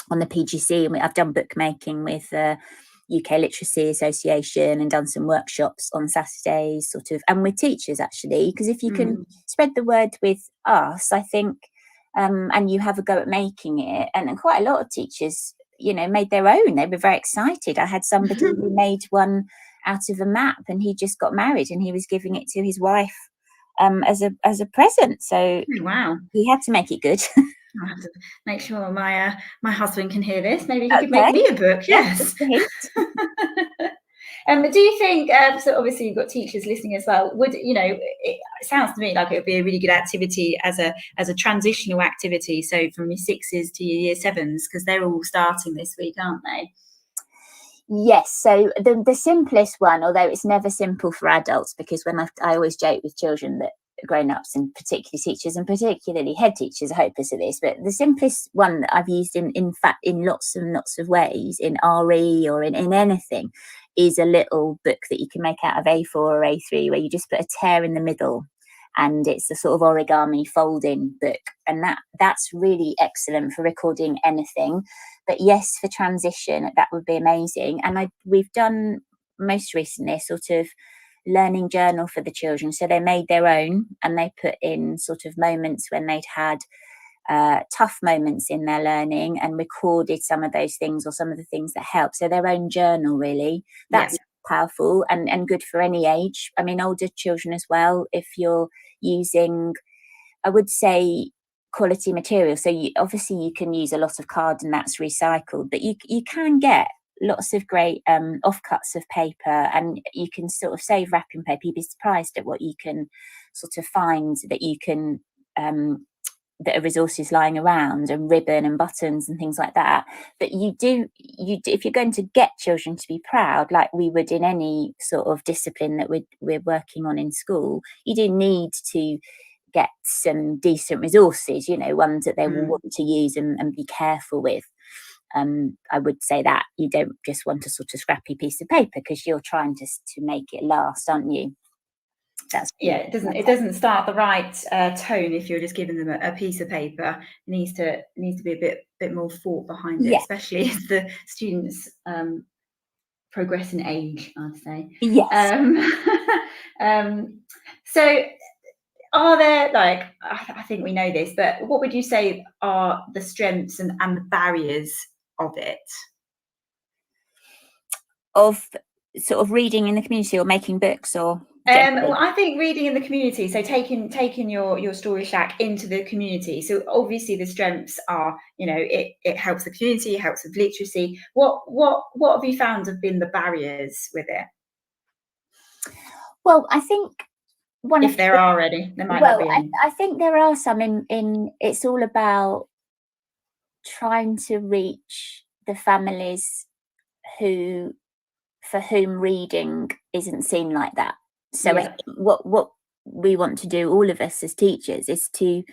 on the PGC, and I've done bookmaking with the UK Literacy Association and done some workshops on Saturdays, sort of, and with teachers actually, because if you can spread the word with us, I think, and you have a go at making it, and quite a lot of teachers, made their own. They were very excited. I had somebody who made one out of a map, and he just got married, and he was giving it to his wife as a present. So wow, he had to make it good. I have to make sure my husband can hear this. Maybe he could make me a book. Yes. Do you think? So obviously you've got teachers listening as well. Would it sounds to me like it would be a really good activity as a transitional activity. So from your 6s to your year 7s, because they're all starting this week, aren't they? Yes, so the simplest one, although it's never simple for adults, because when I always joke with children that grown-ups and particularly teachers and particularly head teachers are hopeless at this, but the simplest one that I've used in fact in lots and lots of ways in RE or in anything is a little book that you can make out of A4 or A3, where you just put a tear in the middle, and it's a sort of origami folding book, and that's really excellent for recording anything. But yes, for transition that would be amazing. And we've done most recently a sort of learning journal for the children, so they made their own, and they put in sort of moments when they'd had tough moments in their learning and recorded some of those things or some of the things that help. So their own journal, really. That's powerful and good for any age. I mean, older children as well, if you're using, I would say, quality material. So obviously you can use a lot of card and that's recycled, but you can get lots of great offcuts of paper, and you can sort of save wrapping paper. You'd be surprised at what you can sort of find that you can that are resources lying around, and ribbon and buttons and things like that. But you do if you're going to get children to be proud, like we would in any sort of discipline that we're working on in school, you do need to get some decent resources, ones that they will want to use and be careful with. I would say that you don't just want a sort of scrappy piece of paper, because you're trying to make it last, aren't you? It doesn't start the right tone if you're just giving them a piece of paper. It needs to be a bit more thought behind it, especially as the students progress in age, I'd say. Yes. So are there, like, I think we know this, but what would you say are the strengths and the barriers of it? Of sort of reading in the community or making books, or Well, I think reading in the community, so taking your story shack into the community. So obviously the strengths are, you know, it helps the community, it helps with literacy. What have you found have been the barriers with it? Well, I think one If of there are any, there might not well, be any. I think there are some in it's all about trying to reach the families who for whom reading isn't seen like that. So I Yeah. think what we want to do, all of us as teachers, is to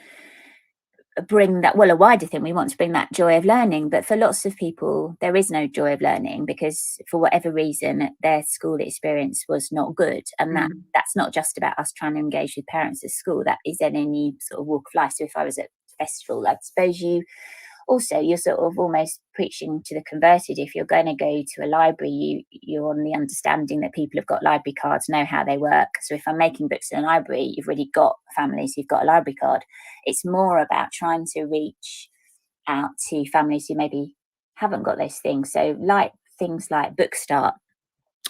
bring that, well, a wider thing, we want to bring that joy of learning. But for lots of people, there is no joy of learning because for whatever reason, their school experience was not good. And that's not just about us trying to engage with parents at school. That is in any sort of walk of life. So if I was at festival, I suppose you're sort of almost preaching to the converted. If you're going to go to a library, you're on the understanding that people have got library cards, know how they work. So if I'm making books in a library, you've already got families who've got a library card. It's more about trying to reach out to families who maybe haven't got those things. So like things like Book Start,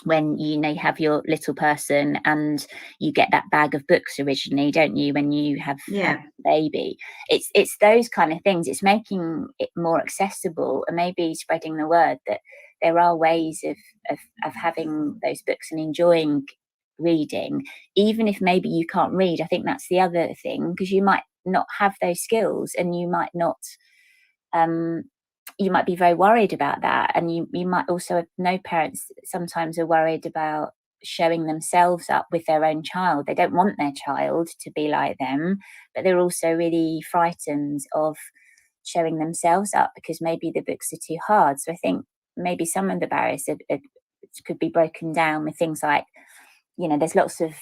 when you have your little person and you get that bag of books originally, don't you, when you have a baby. It's those kind of things. It's making it more accessible and maybe spreading the word that there are ways of having those books and enjoying reading, even if maybe you can't read. I think that's the other thing, because you might not have those skills and you might not you might be very worried about that. And you might also know parents sometimes are worried about showing themselves up with their own child. They don't want their child to be like them, but they're also really frightened of showing themselves up because maybe the books are too hard. So I think maybe some of the barriers could be broken down with things like, there's lots of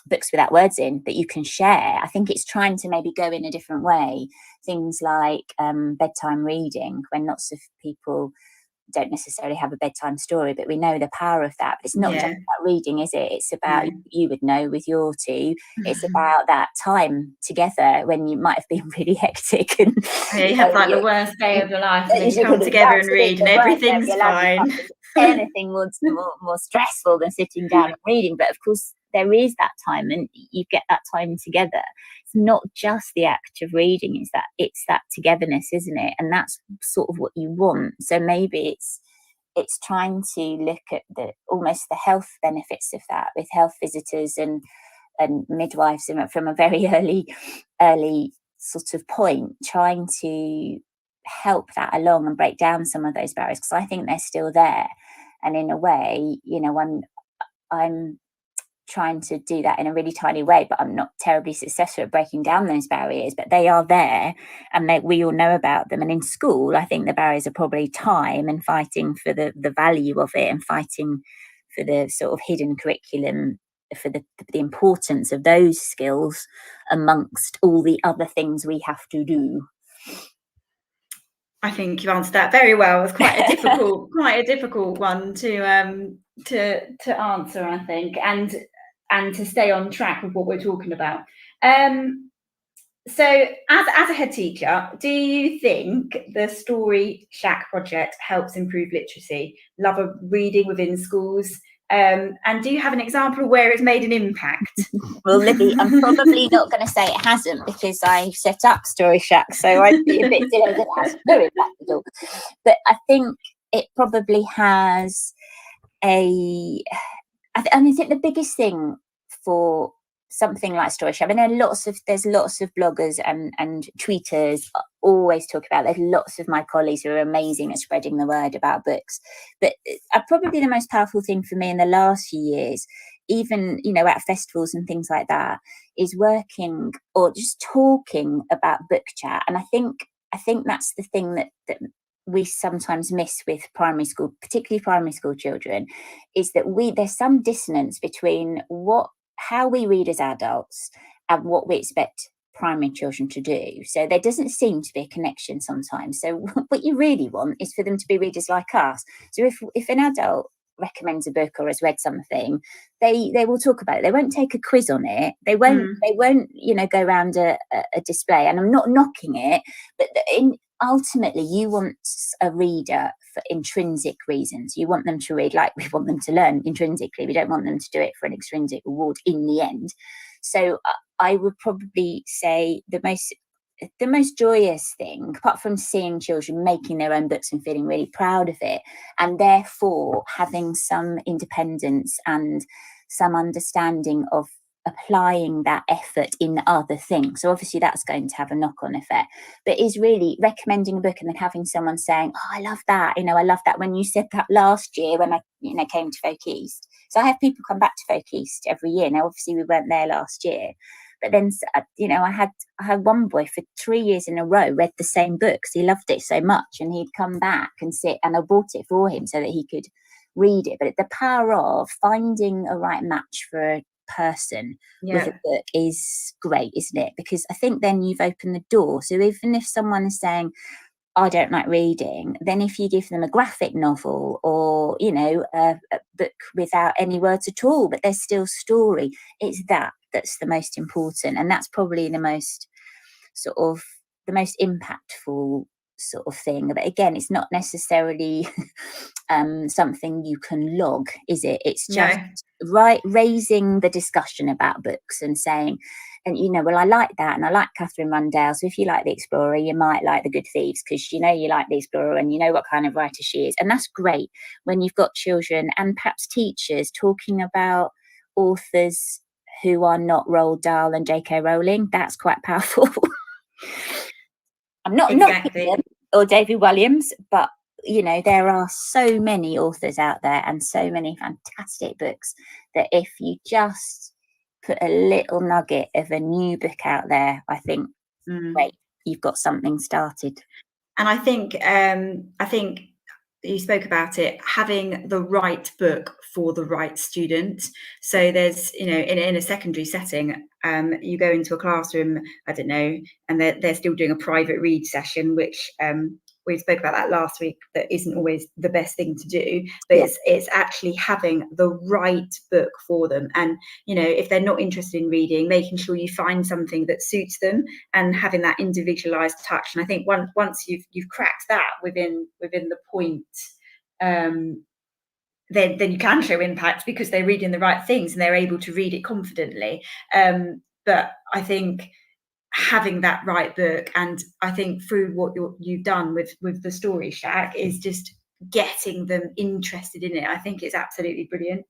books without words in that you can share. I think it's trying to maybe go in a different way. Things like bedtime reading, when lots of people don't necessarily have a bedtime story, but we know the power of that. But it's not just about reading, is it? It's about, you would know with your two, it's about that time together when you might have been really hectic and you have like the worst day of your life, and then you come together and read and everything's fine. Anything more stressful than sitting down and reading. But of course there is that time and you get that time together. It's not just the act of reading, it's that togetherness, isn't it? And that's sort of what you want. So maybe it's trying to look at almost the health benefits of that with health visitors and midwives from a very early sort of point, trying to help that along and break down some of those barriers, because I think they're still there. And in a way, I'm trying to do that in a really tiny way, but I'm not terribly successful at breaking down those barriers, but they are there and we all know about them. And in school, I think the barriers are probably time and fighting for the value of it and fighting for the sort of hidden curriculum, for the importance of those skills amongst all the other things we have to do. I think you answered that very well. It's quite a difficult one to answer, I think, and to stay on track with what we're talking about. So as a head teacher, do you think the Story Shack project helps improve literacy, love of reading within schools? And do you have an example where it's made an impact? Well, Libby, I'm probably not going to say it hasn't because I set up Story Shack, so I'd be a bit silly that it has no impact at all. But I think it probably has I think the biggest thing for something like Story Shack, I mean, there's lots of bloggers and tweeters always talk about. There's lots of my colleagues who are amazing at spreading the word about books. But probably the most powerful thing for me in the last few years, even at festivals and things like that, is working or just talking about book chat. And I think that's the thing that we sometimes miss with primary school, particularly primary school children, is that there's some dissonance between how we read as adults and what we expect primary children to do. So there doesn't seem to be a connection sometimes. So what you really want is for them to be readers like us. So if an adult recommends a book or has read something, they will talk about it. They won't take a quiz on it. They won't go around a display. And I'm not knocking it, but ultimately you want a reader for intrinsic reasons. You want them to read like we want them to learn intrinsically. We don't want them to do it for an extrinsic reward in the end. So I would probably say the most joyous thing, apart from seeing children making their own books and feeling really proud of it, and therefore having some independence and some understanding of applying that effort in other things. So obviously that's going to have a knock-on effect, but is really recommending a book and then having someone saying, oh, I love that. I love that when you said that last year when I came to Folk East. So I have people come back to Folk East every year. Now, obviously we weren't there last year, but then, I had one boy for 3 years in a row read the same books. He loved it so much, and he'd come back and sit, and I bought it for him so that he could read it. But the power of finding a right match for a person with a book is great, isn't it? Because I think then you've opened the door. So even if someone is saying, I don't like reading, then if you give them a graphic novel or, a book without any words at all, but there's still story, it's that's the most important. And that's probably the most impactful sort of thing. But again, it's not necessarily something you can log, is it? It's just raising the discussion about books and saying, and well, I like that, and I like Catherine Rundell. So if you like The Explorer, you might like The Good Thieves, because you like The Explorer and you know what kind of writer she is. And that's great when you've got children and perhaps teachers talking about authors who are not Roald Dahl and J.K. Rowling. That's quite powerful. I'm not or David Williams, but there are so many authors out there and so many fantastic books that if you just put a little nugget of a new book out there, I think great, you've got something started. And I think you spoke about it, having the right book for the right student. So there's, in a secondary setting, you go into a classroom, I don't know, and they're still doing a private read session, which we spoke about that last week. That isn't always the best thing to do, but it's actually having the right book for them. And if they're not interested in reading, making sure you find something that suits them and having that individualized touch. And I think once you've cracked that within the point, then you can show impact because they're reading the right things and they're able to read it confidently. But I think having that right book, and I think through what you've done with the Story Shack, is just getting them interested in it. I think it's absolutely brilliant.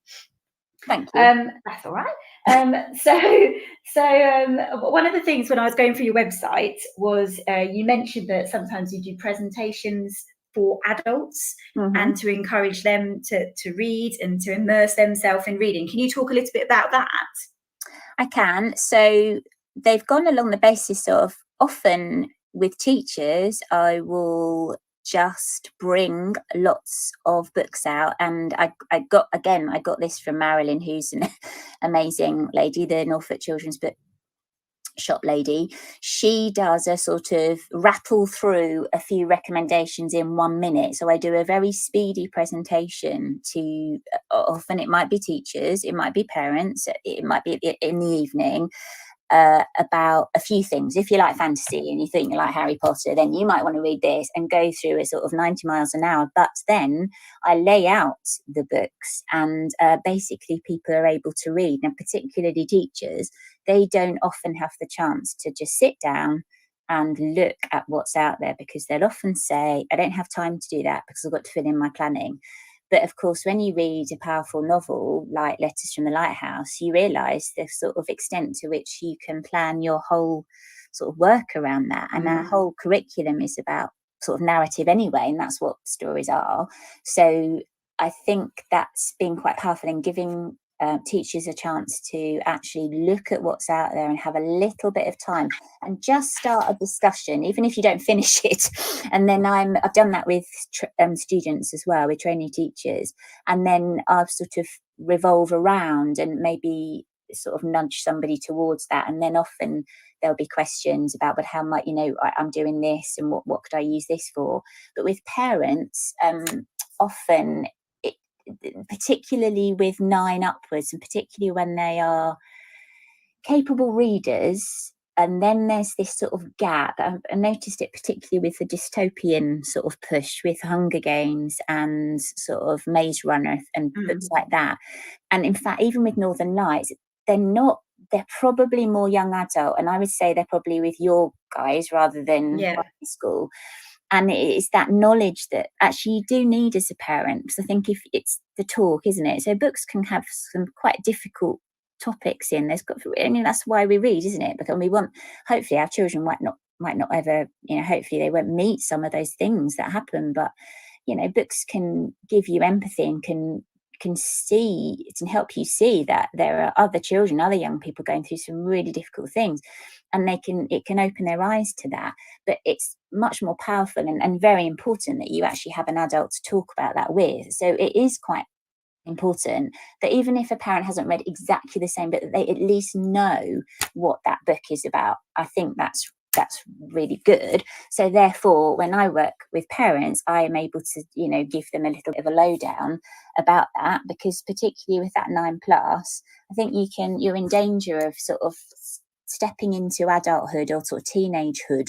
Thank you. That's all right. So one of the things when I was going through your website was you mentioned that sometimes you do presentations for adults and to encourage them to read and to immerse themselves in reading. Can you talk a little bit about that? I can. So they've gone along the basis of, often with teachers, I will just bring lots of books out, and I got this from Marilyn, who's an amazing lady, the Norfolk Children's Book Shop lady. She does a sort of rattle through a few recommendations in 1 minute. So I do a very speedy presentation to, often it might be teachers, it might be parents, it might be in the evening, about a few things. If you like fantasy and you think you like Harry Potter, then you might want to read this, and go through it sort of 90 miles an hour. But then I lay out the books, and basically people are able to read. And particularly teachers, they don't often have the chance to just sit down and look at what's out there, because they'll often say, I don't have time to do that because I've got to fill in my planning. But of course, when you read a powerful novel like Letters from the Lighthouse, you realise the sort of extent to which you can plan your whole sort of work around that. And our whole curriculum is about sort of narrative anyway, and that's what stories are. So I think that's been quite powerful in giving teachers a chance to actually look at what's out there and have a little bit of time and just start a discussion, even if you don't finish it. And then I've done that with students as well, with trainee teachers, and then I'll sort of revolve around and maybe sort of nudge somebody towards that. And then often there'll be questions about, but how might, I'm doing this, and what could I use this for? But with parents, often particularly with 9 upwards, and particularly when they are capable readers. And then there's this sort of gap. I noticed it particularly with the dystopian sort of push with Hunger Games and sort of Maze Runner and books like that. And in fact, even with Northern Lights, they're probably more young adult. And I would say they're probably with your guys rather than primary school. And it's that knowledge that actually you do need as a parent. Because I think if it's the talk, isn't it? So books can have some quite difficult topics in. That's why we read, isn't it? Because we want, hopefully our children might not ever, hopefully they won't meet some of those things that happen. But books can give you empathy and can see, it can help you see that there are other children, other young people going through some really difficult things, and it can open their eyes to that. But it's much more powerful and very important that you actually have an adult to talk about that with. So it is quite important that even if a parent hasn't read exactly the same book, that they at least know what that book is about. I think that's really good. So therefore, when I work with parents, I am able to give them a little bit of a lowdown about that, because particularly with that 9+, I think you're in danger of sort of stepping into adulthood or sort of teenagehood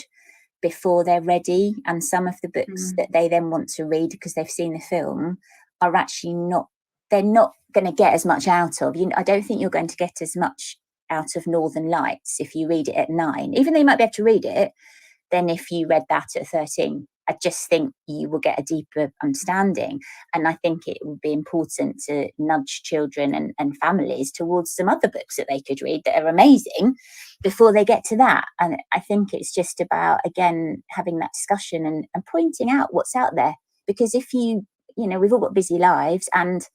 before they're ready. And some of the books that they then want to read because they've seen the film are actually they're not going to get as much out of. I don't think you're going to get as much out of Northern Lights if you read it at 9, even though you might be able to read it, than if you read that at 13. I just think you will get a deeper understanding. And I think it would be important to nudge children and families towards some other books that they could read that are amazing before they get to that. And I think it's just about, again, having that discussion and pointing out what's out there. Because if we've all got busy lives, and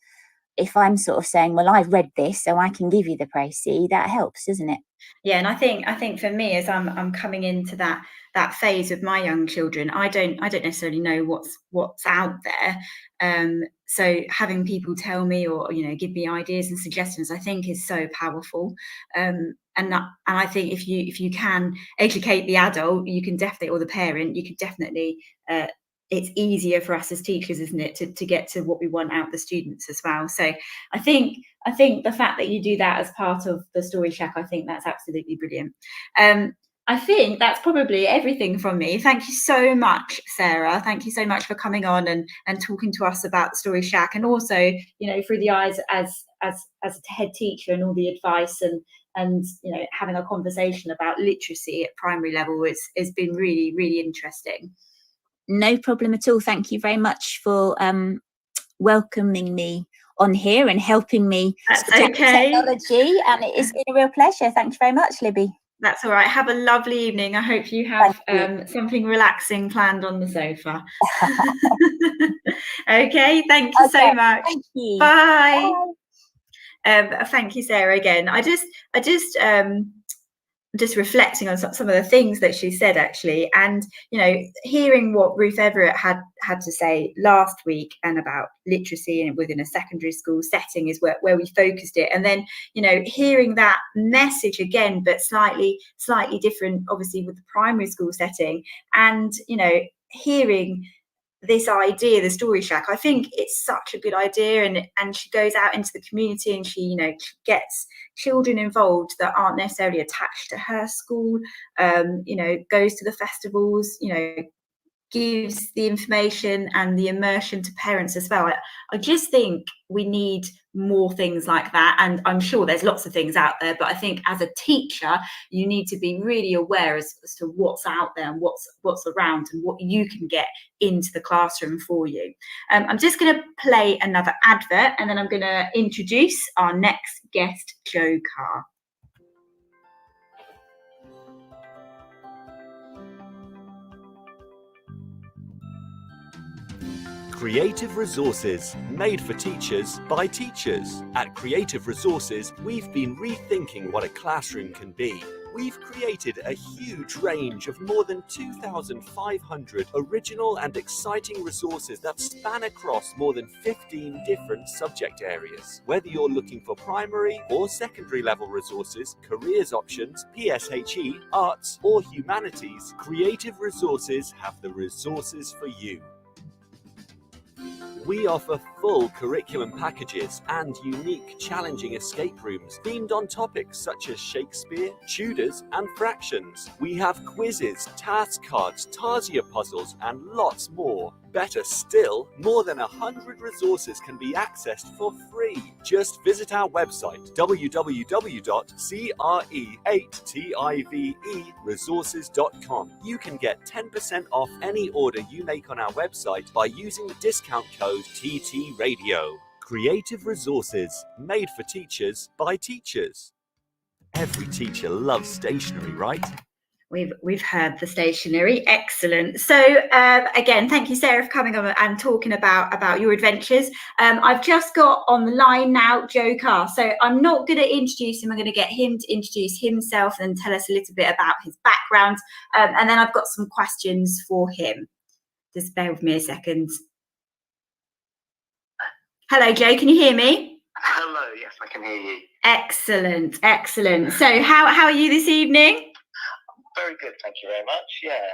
if I'm sort of saying, well, I've read this, so I can give you the précis, that helps, doesn't it? Yeah, and I think for me, as I'm coming into that phase with my young children, I don't necessarily know what's out there. So having people tell me or give me ideas and suggestions, I think is so powerful. And I think if you can educate the adult, you can definitely, or the parent, you can definitely. It's easier for us as teachers, isn't it, to get to what we want out of the students as well. So I think the fact that you do that as part of the Story Shack, I think that's absolutely brilliant. I think that's probably everything from me. Thank you so much, Sarah. Thank you so much for coming on and talking to us about the Story Shack, and also, through the eyes as a head teacher, and all the advice and having a conversation about literacy at primary level has been really, really interesting. No problem at all. Thank you very much for welcoming me on here and helping me That's with okay. technology. And it's been a real pleasure. Thank you very much, Libby. That's all right. Have a lovely evening. I hope you have something relaxing planned on the sofa. Okay. Thank you so much. Thank you. Bye. Thank you, Sarah. Again, I just reflecting on some of the things that she said, actually, and hearing what Ruth Everett had to say last week, and about literacy and within a secondary school setting is where we focused it, and then hearing that message again, but slightly different, obviously, with the primary school setting, and hearing this idea, the Story Shack. I think it's such a good idea, and she goes out into the community and she gets children involved that aren't necessarily attached to her school, goes to the festivals, gives the information and the immersion to parents as well. I just think we need more things like that, and I'm sure there's lots of things out there, but I think as a teacher you need to be really aware as to what's out there and what's around and what you can get into the classroom for you. I'm just going to play another advert, and then I'm going to introduce our next guest, Jo Carr. Creative Resources, made for teachers by teachers. At Creative Resources, we've been rethinking what a classroom can be. We've created a huge range of more than 2,500 original and exciting resources that span across more than 15 different subject areas. Whether you're looking for primary or secondary level resources, careers options, PSHE, arts or humanities, Creative Resources have the resources for you. We offer full curriculum packages and unique, challenging escape rooms themed on topics such as Shakespeare, Tudors, and fractions. We have quizzes, task cards, Tarsier puzzles, and lots more. Better still, more than 100 resources can be accessed for free. Just visit our website www.cre8tiveresources.com. You can get 10% off any order you make on our website by using the discount code TTRadio. Creative resources made for teachers by teachers. Every teacher loves stationery, right? We've heard the stationery. Excellent. So again, thank you, Sarah, for coming on and talking about your adventures. I've just got on the line now Joe Carr. So I'm not going to introduce him. I'm going to get him to introduce himself and tell us a little bit about his background. And then I've got some questions for him. Just bear with me a second. Hello, Joe. Can you hear me? Hello. Yes, I can hear you. Excellent. Excellent. So how are you this evening? Very good, thank you very much. Yeah,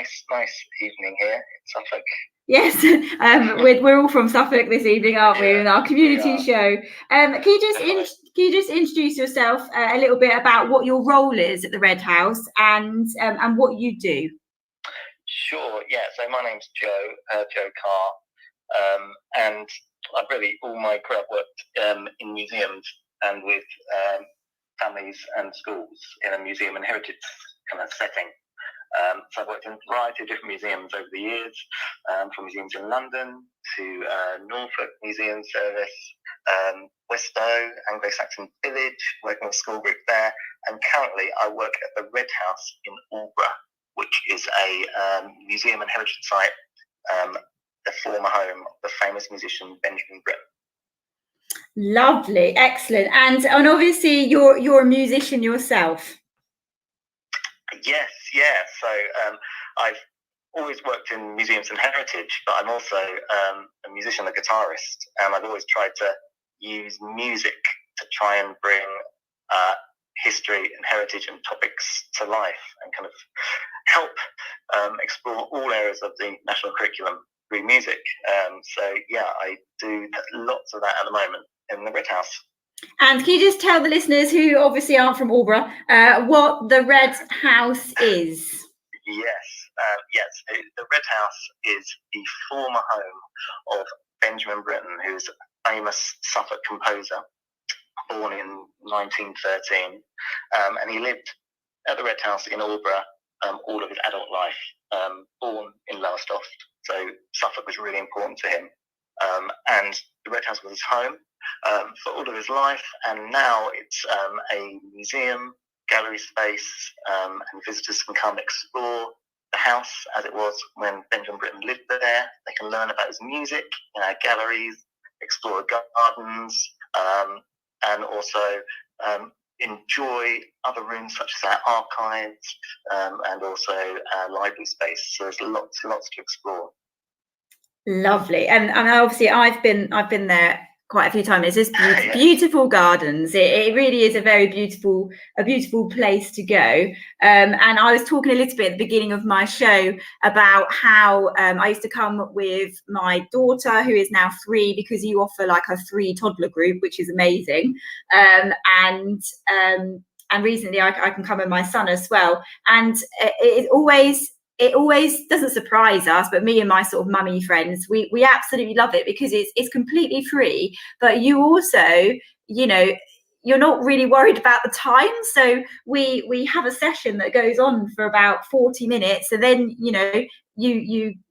it's nice evening here in Suffolk. Yes, we're all from Suffolk this evening, aren't we? In our community show. Can you just introduce yourself a little bit about what your role is at the Red House and what you do? Sure. Yeah. So my name's Joe Carr, and I've really all my career worked in museums and with families and schools in a museum and heritage kind of setting. So I've worked in a variety of different museums over the years, from museums in London to Norfolk Museum Service, Westow, Anglo-Saxon Village, working with a school group there, and currently I work at the Red House in Aldborough, which is a museum and heritage site, the former home of the famous musician Benjamin Britten. Lovely, excellent, and obviously you're a musician yourself. Yes, yeah. So I've always worked in museums and heritage, but I'm also a musician, a guitarist, and I've always tried to use music to try and bring history and heritage and topics to life and kind of help explore all areas of the national curriculum through music. So yeah, I do lots of that at the moment in the Red House. And can you just tell the listeners who obviously aren't from Aldborough what the Red House is? Yes. The Red House is the former home of Benjamin Britten, who's a famous Suffolk composer, born in 1913, and he lived at the Red House in Aldborough all of his adult life, born in Lowestoft. So Suffolk was really important to him, and the Red House was his home for all of his life, and now it's a museum, gallery space, and visitors can come explore the house as it was when Benjamin Britten lived there. They can learn about his music in our galleries, explore gardens, and also enjoy other rooms such as our archives and also our library space. So there's lots to explore. Lovely, and obviously I've been there quite a few times. It's just beautiful gardens. It really is a very beautiful place to go. And I was talking a little bit at the beginning of my show about how I used to come with my daughter, who is now 3, because you offer like a 3 toddler group, which is amazing. And recently I can come with my son as well. And it always doesn't surprise us, but me and my sort of mummy friends, we absolutely love it because it's completely free, but you also, you're not really worried about the time. So we have a session that goes on for about 40 minutes, and then you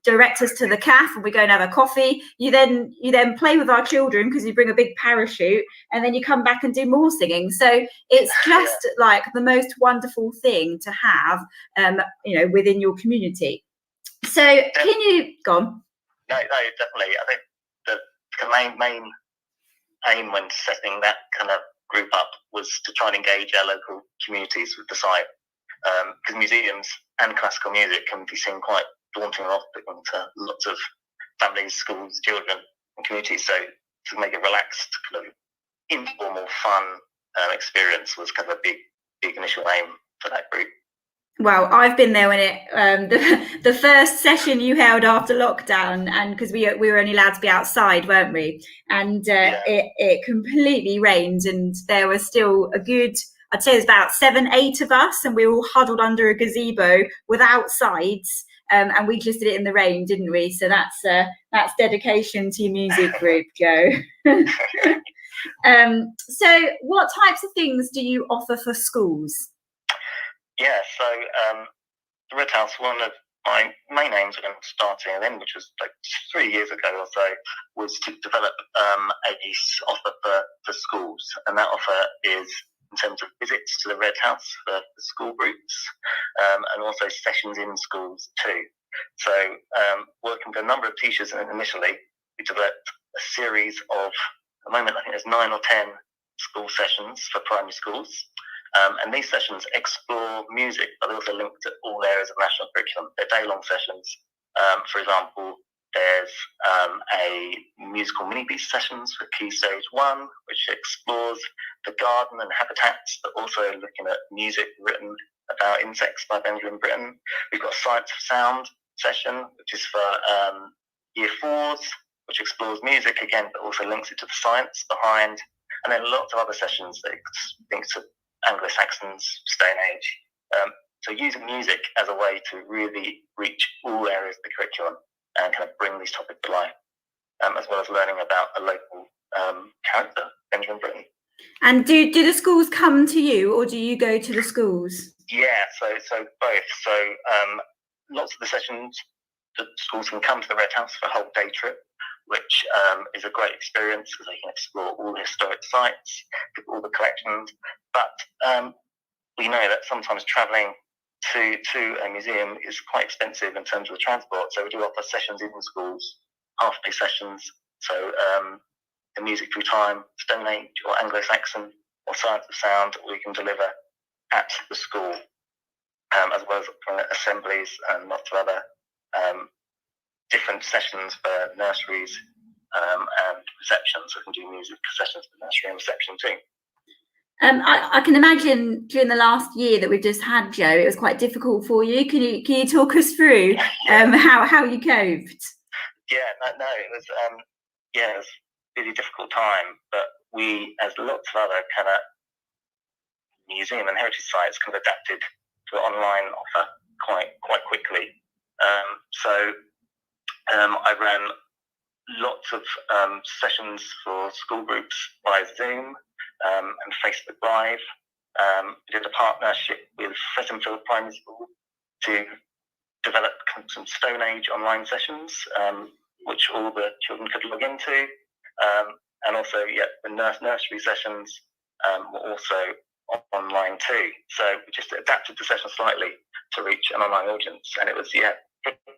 direct us to the cafe and we go and have a coffee. You then play with our children because you bring a big parachute, and then you come back and do more singing. So it's just like the most wonderful thing to have within your community. So can you go on? No, definitely. I think the main aim when setting that kind of group up was to try and engage our local communities with the site, because museums and classical music can be seen quite daunting and off-putting to lots of families, schools, children and communities. So to make it relaxed, kind of informal, fun experience was kind of a big initial aim for that group. Well, I've been there when it the first session you held after lockdown, and because we were only allowed to be outside, weren't we? And it completely rained, and there was still a good, I'd say, there's about 7, 8 of us, and we were all huddled under a gazebo without sides, and we just did it in the rain, didn't we? So that's dedication to your music group, Joe. So, what types of things do you offer for schools? Yeah, so the Red House, one of my main aims when starting then, which was like 3 years ago or so, was to develop a offer for schools, and that offer is in terms of visits to the Red House for school groups, and also sessions in schools too. So working with a number of teachers initially, we developed a series of, at the moment I think there's 9 or 10 school sessions for primary schools. And these sessions explore music, but they also link to all areas of national curriculum. They're day-long sessions. For example, there's a musical mini-beat sessions for Key Stage 1, which explores the garden and habitats, but also looking at music written about insects by Benjamin Britten. We've got a Science of Sound session, which is for Year 4s, which explores music again, but also links it to the science behind. And then lots of other sessions that link to Anglo-Saxons, Stone Age. So using music as a way to really reach all areas of the curriculum and kind of bring these topics to life, as well as learning about a local character, Benjamin Britten. And do the schools come to you, or do you go to the schools? Yeah, so both. So lots of the sessions, the schools can come to the Red House for a whole day trip, which is a great experience because they can explore all the historic sites, all the collections. But we know that sometimes travelling to a museum is quite expensive in terms of the transport. So we do offer sessions in schools, half-day sessions. So the music through time, Stone Age or Anglo-Saxon or Science of Sound, we can deliver at the school, as well as assemblies and lots of other different sessions for nurseries and receptions. So we can do music sessions for nursery and reception too. I can imagine during the last year that we've just had, Joe, it was quite difficult for you. Can you talk us through how you coped? Yeah, no, it was it was a really difficult time, but we, as lots of other kind of museum and heritage sites, kind of adapted to an online offer quite quickly. So I ran lots of sessions for school groups via Zoom and Facebook Live. We did a partnership with Fressenfield Primary School to develop some Stone Age online sessions, which all the children could log into. And also, the nursery sessions were also online too. So we just adapted the session slightly to reach an online audience, and it was a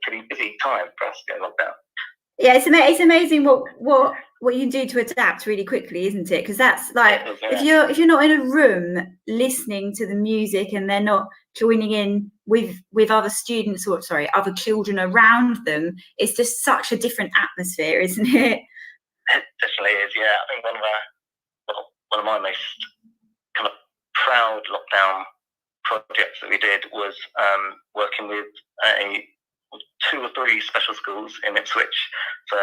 pretty busy time for us getting locked down. Yeah, it's amazing what you can do to adapt really quickly, isn't it? Because that's like if you're not in a room listening to the music and they're not joining in with other students or other children around them, it's just such a different atmosphere, isn't it? It definitely is. Yeah, I think one of my most kind of proud lockdown projects that we did was working with 2 or 3 special schools in Ipswich. So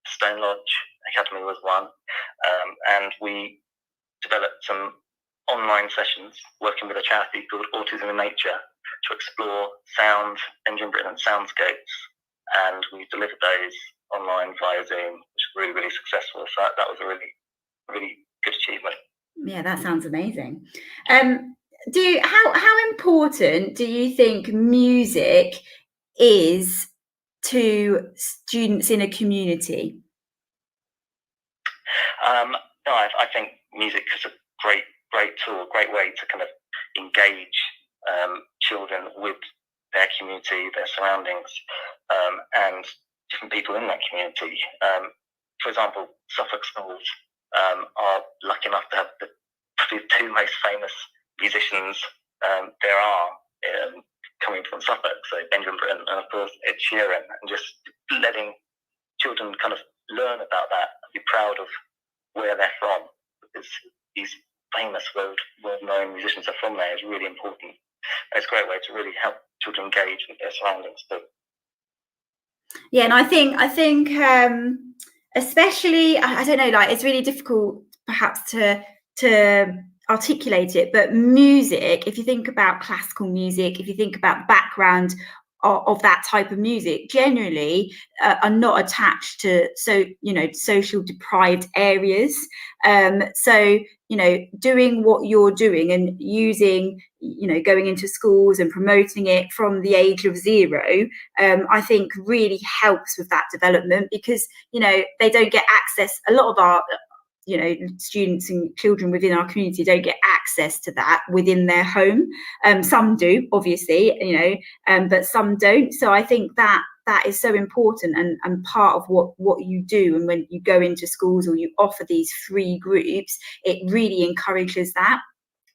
Stone Lodge Academy was one, and we developed some online sessions working with a charity called Autism in Nature to explore sound, Benjamin Britten soundscapes, and we delivered those online via Zoom, which was really, really successful. So that was a really, really good achievement. Yeah, that sounds amazing. How important do you think music is to students in a community? No, I think music is a great tool, a great way to kind of engage children with their community, their surroundings, and different people in that community. For example, Suffolk schools are lucky enough to have the 2 most famous musicians there are coming from Suffolk, so Benjamin Britten and of course Ed Sheeran, and just letting children kind of learn about that and be proud of where they're from, because these famous world-known musicians are from there is really important. it's a great way to really help children engage with their surroundings too. Yeah, and I think especially, I don't know, like it's really difficult perhaps to articulate it, but music, if you think about classical music, if you think about background of that type of music, generally are not attached to social deprived areas. So doing what you're doing and using, going into schools and promoting it from the age of 0, I think really helps with that development, because they don't get access. A lot of our students and children within our community don't get access to that within their home. Some do, obviously, but some don't. So I think that is so important and part of what you do. And when you go into schools or you offer these free groups, it really encourages that.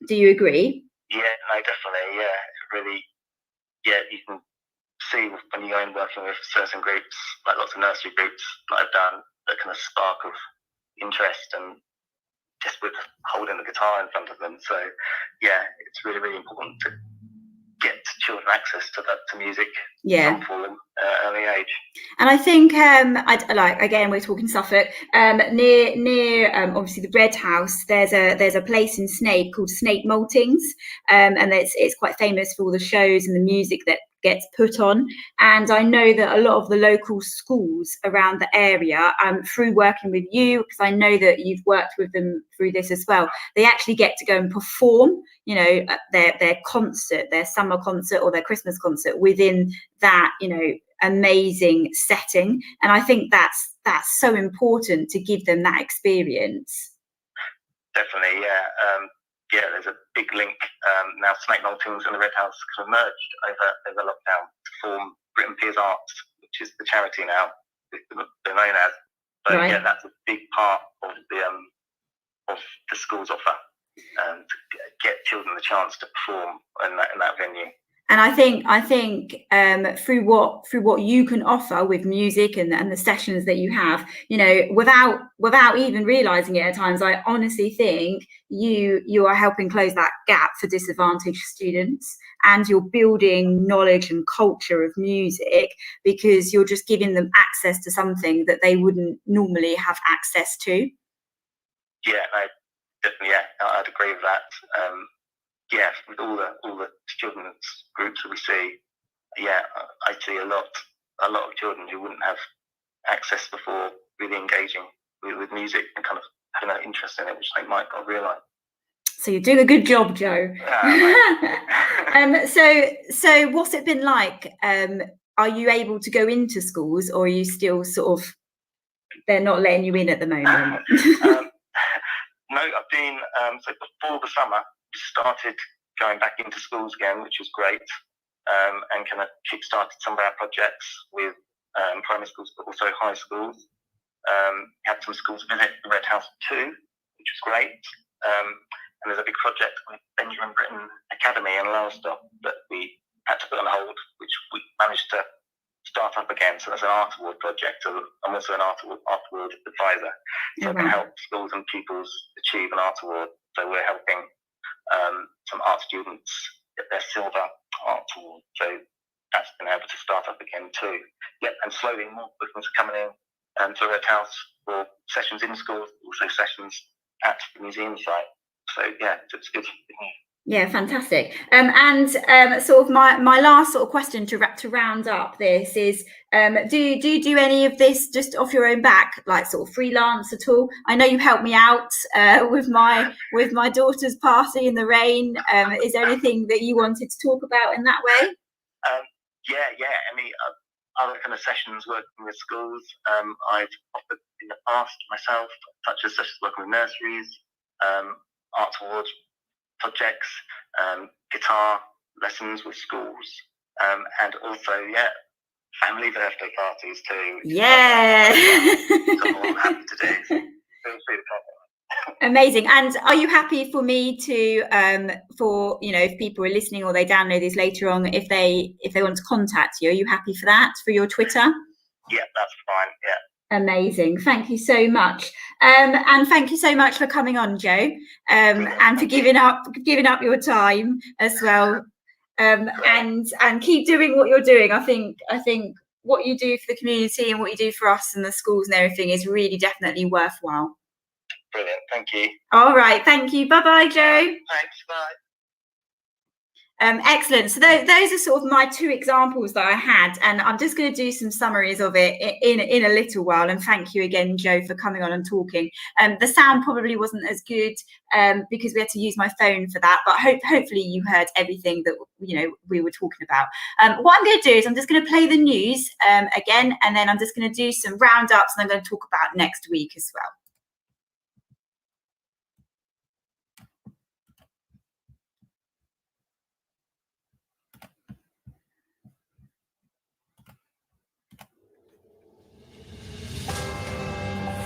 Do you agree? Yeah, no, definitely. Yeah, really. Yeah, you can see when you go in working with certain groups, like lots of nursery groups that I've done, that kind of spark of interest, and just with holding the guitar in front of them. So yeah, it's really, really important to get children access to music, some form, early age. And I think again, we're talking Suffolk, near obviously the Red House, there's a place in Snape called Snape Maltings, and it's quite famous for all the shows and the music that gets put on. And I know that a lot of the local schools around the area, through working with you, because I know that you've worked with them through this as well, they actually get to go and perform, their concert, their summer concert or their Christmas concert within that, amazing setting. And I think that's so important to give them that experience. Definitely, yeah. There's a big link now. Snape Maltings and the Red House kind of merged over lockdown to form Britain Peers Arts, which is the charity now they're known as. But right. Yeah, that's a big part of the school's offer, to get children the chance to perform in that venue. And I think through what you can offer with music and the sessions that you have, without even realizing it at times, I honestly think you are helping close that gap for disadvantaged students, and you're building knowledge and culture of music, because you're just giving them access to something that they wouldn't normally have access to. Yeah, definitely. Yeah, I'd agree with that. Yeah, with all the children's groups that we see, yeah, I see a lot of children who wouldn't have access before really engaging with music and kind of having an interest in it, which they might not realise. So you're doing a good job, Joe. So what's it been like? Are you able to go into schools, or are you still sort of, they're not letting you in at the moment? No, I've been, so before the summer, started going back into schools again, which was great, and kind of kick-started some of our projects with primary schools, but also high schools. Had some schools visit the Red House too, which was great. And there's a big project with Benjamin Britten Academy in Lowestoft that we had to put on hold, which we managed to start up again. So that's an art award project. So I'm also an art award advisor, so I can help schools and pupils achieve an art award. So we're helping some art students get their silver art award. So that's been able to start up again too. Yeah, and slowly more bookings are coming in to the Red House for sessions in schools, also sessions at the museum site. So yeah, it's good. Yeah, fantastic. And sort of my last sort of question to round up this is, do you do any of this just off your own back, like sort of freelance at all? I know you helped me out with my daughter's party in the rain. Is there anything that you wanted to talk about in that way? Yeah. Any other kind of sessions working with schools I've offered in the past myself, such as sessions working with nurseries, art awards projects, guitar lessons with schools, and also family birthday parties too. Yeah. So I'm happy to do. Feel free to contact me. Amazing. And are you happy for me to for if people are listening or they download this later on, if they want to contact you, are you happy for that, for your Twitter? Yeah, that's fine. Yeah. Amazing. Thank you so much. And thank you so much for coming on, Joe, and for giving up your time as well. and keep doing what you're doing. I think what you do for the community and what you do for us and the schools and everything is really definitely worthwhile. Brilliant, thank you. All right, thank you. Bye-bye, Joe. Thanks, bye. Excellent. So those are sort of my two examples that I had, and I'm just going to do some summaries of it in a little while. And thank you again, Joe, for coming on and talking. The sound probably wasn't as good because we had to use my phone for that, but hopefully you heard everything that we were talking about. What I'm going to do is I'm just going to play the news again, and then I'm just going to do some roundups, and I'm going to talk about next week as well.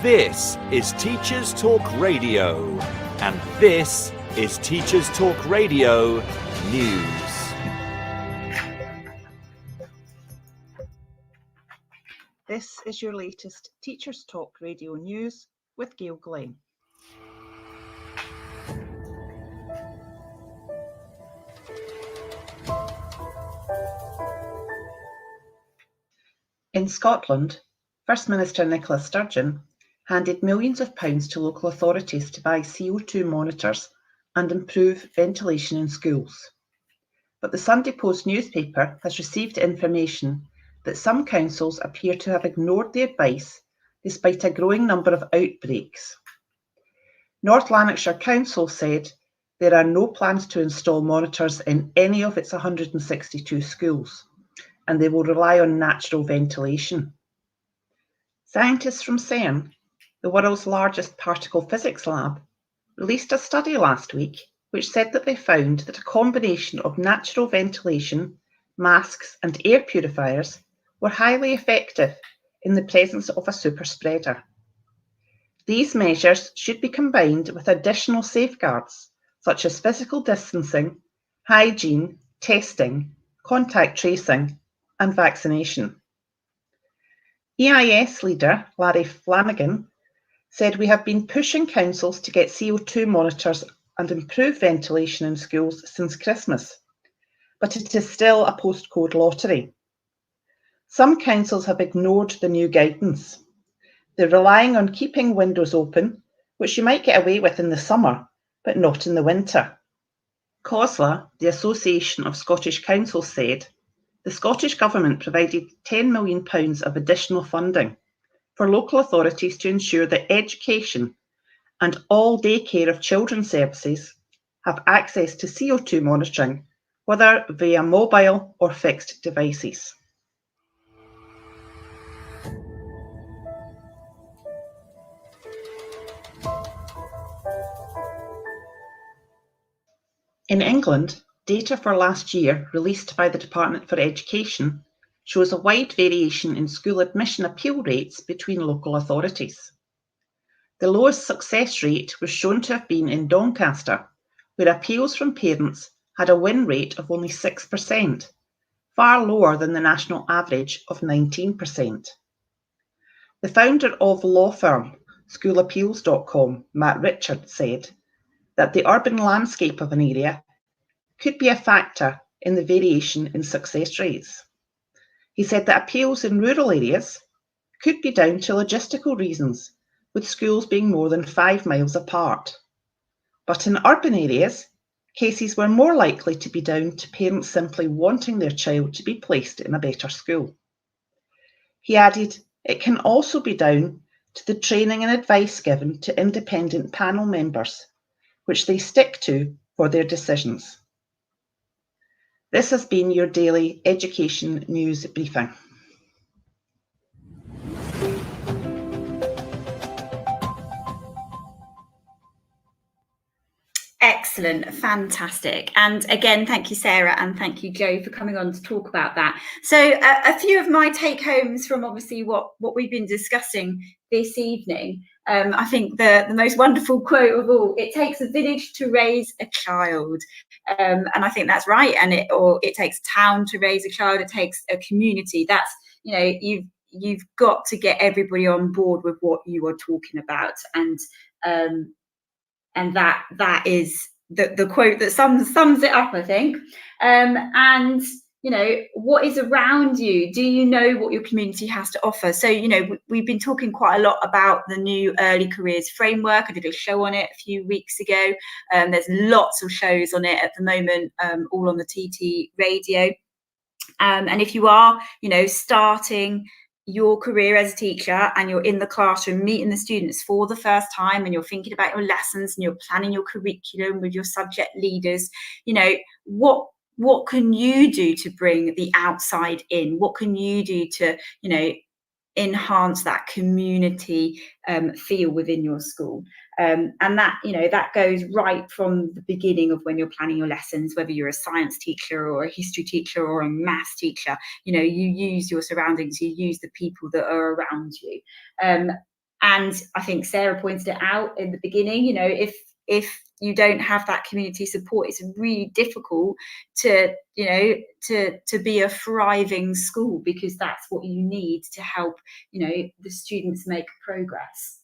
This is Teachers Talk Radio, and this is Teachers Talk Radio News. This is your latest Teachers Talk Radio News with Gail Glenn. In Scotland, First Minister Nicola Sturgeon handed millions of pounds to local authorities to buy CO2 monitors and improve ventilation in schools. But the Sunday Post newspaper has received information that some councils appear to have ignored the advice despite a growing number of outbreaks. North Lanarkshire Council said there are no plans to install monitors in any of its 162 schools, and they will rely on natural ventilation. Scientists from CERN, the world's largest particle physics lab, released a study last week which said that they found that a combination of natural ventilation, masks and air purifiers were highly effective in the presence of a super spreader. These measures should be combined with additional safeguards such as physical distancing, hygiene, testing, contact tracing and vaccination. EIS leader Larry Flanagan said, "We have been pushing councils to get CO2 monitors and improve ventilation in schools since Christmas, but it is still a postcode lottery. Some councils have ignored the new guidance. They're relying on keeping windows open, which you might get away with in the summer, but not in the winter." COSLA, the Association of Scottish Councils, said the Scottish Government provided £10 million of additional funding for local authorities to ensure that education and all daycare of children's services have access to CO2 monitoring, whether via mobile or fixed devices. In England, data for last year released by the Department for Education shows a wide variation in school admission appeal rates between local authorities. The lowest success rate was shown to have been in Doncaster, where appeals from parents had a win rate of only 6%, far lower than the national average of 19%. The founder of law firm schoolappeals.com, Matt Richard, said that the urban landscape of an area could be a factor in the variation in success rates. He said that appeals in rural areas could be down to logistical reasons, with schools being more than 5 miles apart. But in urban areas, cases were more likely to be down to parents simply wanting their child to be placed in a better school. He added, it can also be down to the training and advice given to independent panel members, which they stick to for their decisions. This has been your daily education news briefing. Excellent, fantastic. And again, thank you, Sarah, and thank you, Joe, for coming on to talk about that. So a few of my take homes from obviously what we've been discussing this evening. I think the most wonderful quote of all, it takes a village to raise a child. And I think that's right. And it takes a town to raise a child. It takes a community. That's, you've got to get everybody on board with what you are talking about. And that is the quote that sums it up, I think. And what is around you? Do you know what your community has to offer? So we've been talking quite a lot about the new early careers framework. I did a show on it a few weeks ago. There's lots of shows on it at the moment, all on the TT radio. And if you are starting your career as a teacher and you're in the classroom meeting the students for the first time, and you're thinking about your lessons and you're planning your curriculum with your subject leaders, what can you do to bring the outside in? What can you do to enhance that community feel within your school? And that goes right from the beginning of when you're planning your lessons, whether you're a science teacher or a history teacher or a maths teacher. You use your surroundings, you use the people that are around you. And I think Sarah pointed it out in the beginning, if you don't have that community support, it's really difficult to be a thriving school, because that's what you need to help the students make progress.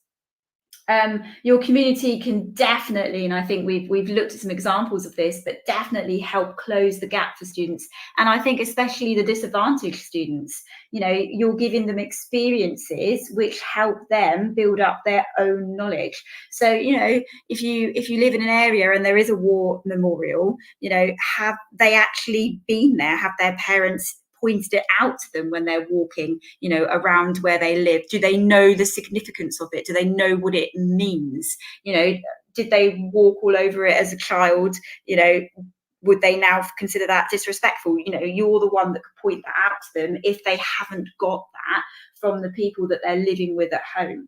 Your community can definitely, and I think we've looked at some examples of this, but definitely help close the gap for students. And I think especially the disadvantaged students, you're giving them experiences which help them build up their own knowledge. So, if you live in an area and there is a war memorial, have they actually been there? Have their parents pointed it out to them when they're walking, around where they live? Do they know the significance of it? Do they know what it means? Did they walk all over it as a child? Would they now consider that disrespectful? You're the one that could point that out to them if they haven't got that from the people that they're living with at home.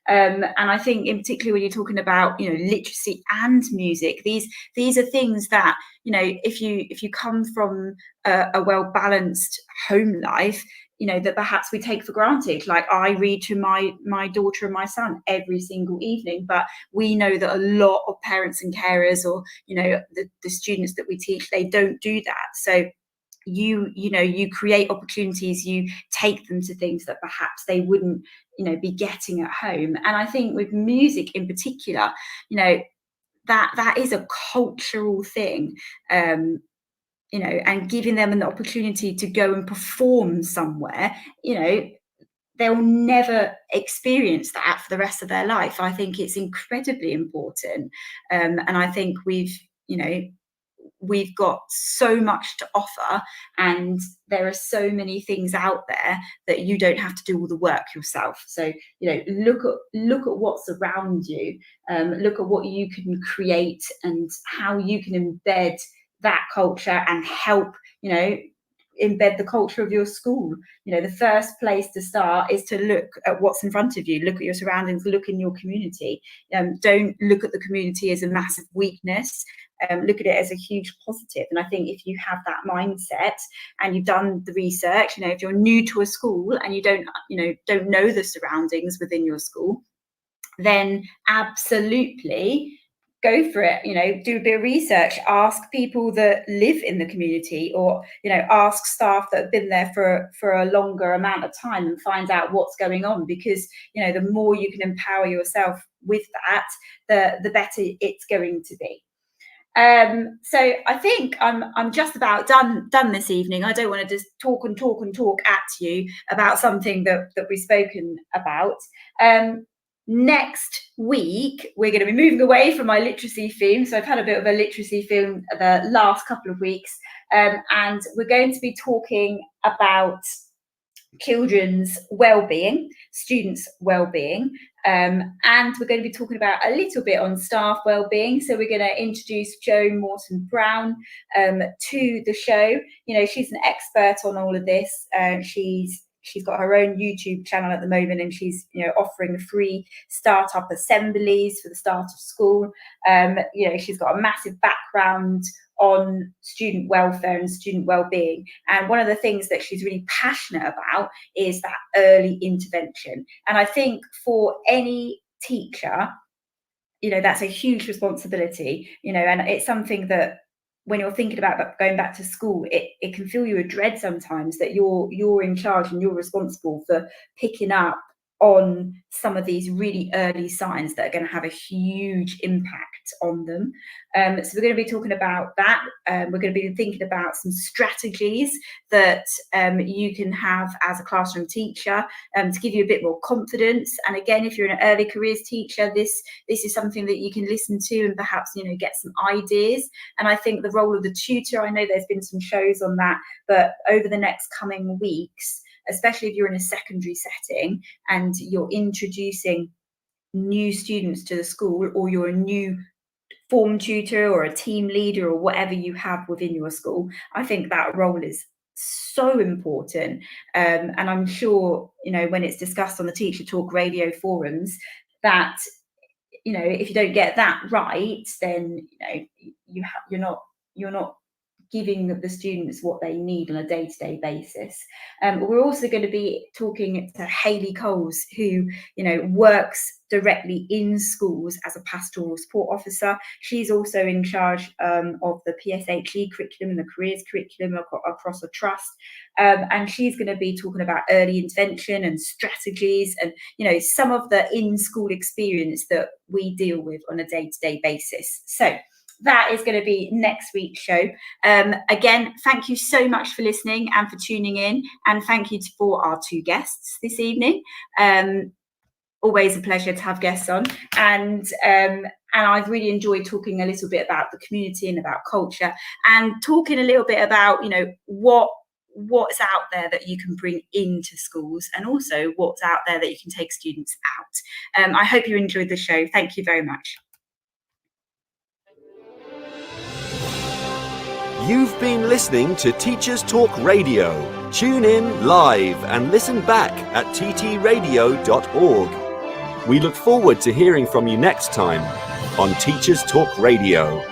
And I think in particular when you're talking about literacy and music, these are things that if you come from a well-balanced home life, that perhaps we take for granted. Like, I read to my daughter and my son every single evening, but we know that a lot of parents and carers, or the students that we teach, they don't do that. So you create opportunities, you take them to things that perhaps they wouldn't be getting at home. And I think with music in particular, that is a cultural thing, and giving them an opportunity to go and perform somewhere, they'll never experience that for the rest of their life. I think it's incredibly important, and I think we've got so much to offer, and there are so many things out there that you don't have to do all the work yourself. So look at what's around you, look at what you can create and how you can embed that culture and help embed the culture of your school. The first place to start is to look at what's in front of you, look at your surroundings, look in your community. Don't look at the community as a massive weakness. Look at it as a huge positive. And I think if you have that mindset and you've done the research, if you're new to a school and you don't know the surroundings within your school, then absolutely go for it. Do a bit of research, ask people that live in the community, or ask staff that have been there for a longer amount of time, and find out what's going on, because the more you can empower yourself with that, the better it's going to be. So I think I'm just about done this evening. I don't want to just talk at you about something that we've spoken about. Next week, we're going to be moving away from my literacy theme. So I've had a bit of a literacy theme the last couple of weeks, and we're going to be talking about children's well-being, students' well-being, and we're going to be talking about a little bit on staff well-being. So we're going to introduce Jo Morton-Brown to the show. She's an expert on all of this. She's got her own YouTube channel at the moment, and she's offering free startup assemblies for the start of school. She's got a massive background on student welfare and student well-being, and one of the things that she's really passionate about is that early intervention. And I think for any teacher, that's a huge responsibility, and it's something that when you're thinking about going back to school, it can fill you a dread sometimes that you're in charge and you're responsible for picking up on some of these really early signs that are going to have a huge impact on them. So we're going to be talking about that. We're going to be thinking about some strategies that you can have as a classroom teacher to give you a bit more confidence. And again, if you're an early careers teacher, this is something that you can listen to and perhaps, you know, get some ideas. And I think the role of the tutor, I know there's been some shows on that, but over the next coming weeks, especially if you're in a secondary setting and you're introducing new students to the school, or you're a new form tutor or a team leader or whatever you have within your school, I think that role is so important. And I'm sure, you know, when it's discussed on the Teacher Talk radio forums, that, you know, if you don't get that right, then, you know, you're not giving the students what they need on a day-to-day basis. We're also going to be talking to Hayley Coles, who, you know, works directly in schools as a pastoral support officer. She's also in charge of the PSHE curriculum and the careers curriculum across the trust. And she's going to be talking about early intervention and strategies and, you know, some of the in-school experience that we deal with on a day-to-day basis. So that is going to be next week's show. Again, thank you so much for listening and for tuning in, and thank you for our two guests this evening. Always a pleasure to have guests on, and I've really enjoyed talking a little bit about the community and about culture, and talking a little bit about, you know, what's out there that you can bring into schools, and also what's out there that you can take students out. I hope you enjoyed the show. Thank you very much. You've been listening to Teachers Talk Radio. Tune in live and listen back at ttradio.org. We look forward to hearing from you next time on Teachers Talk Radio.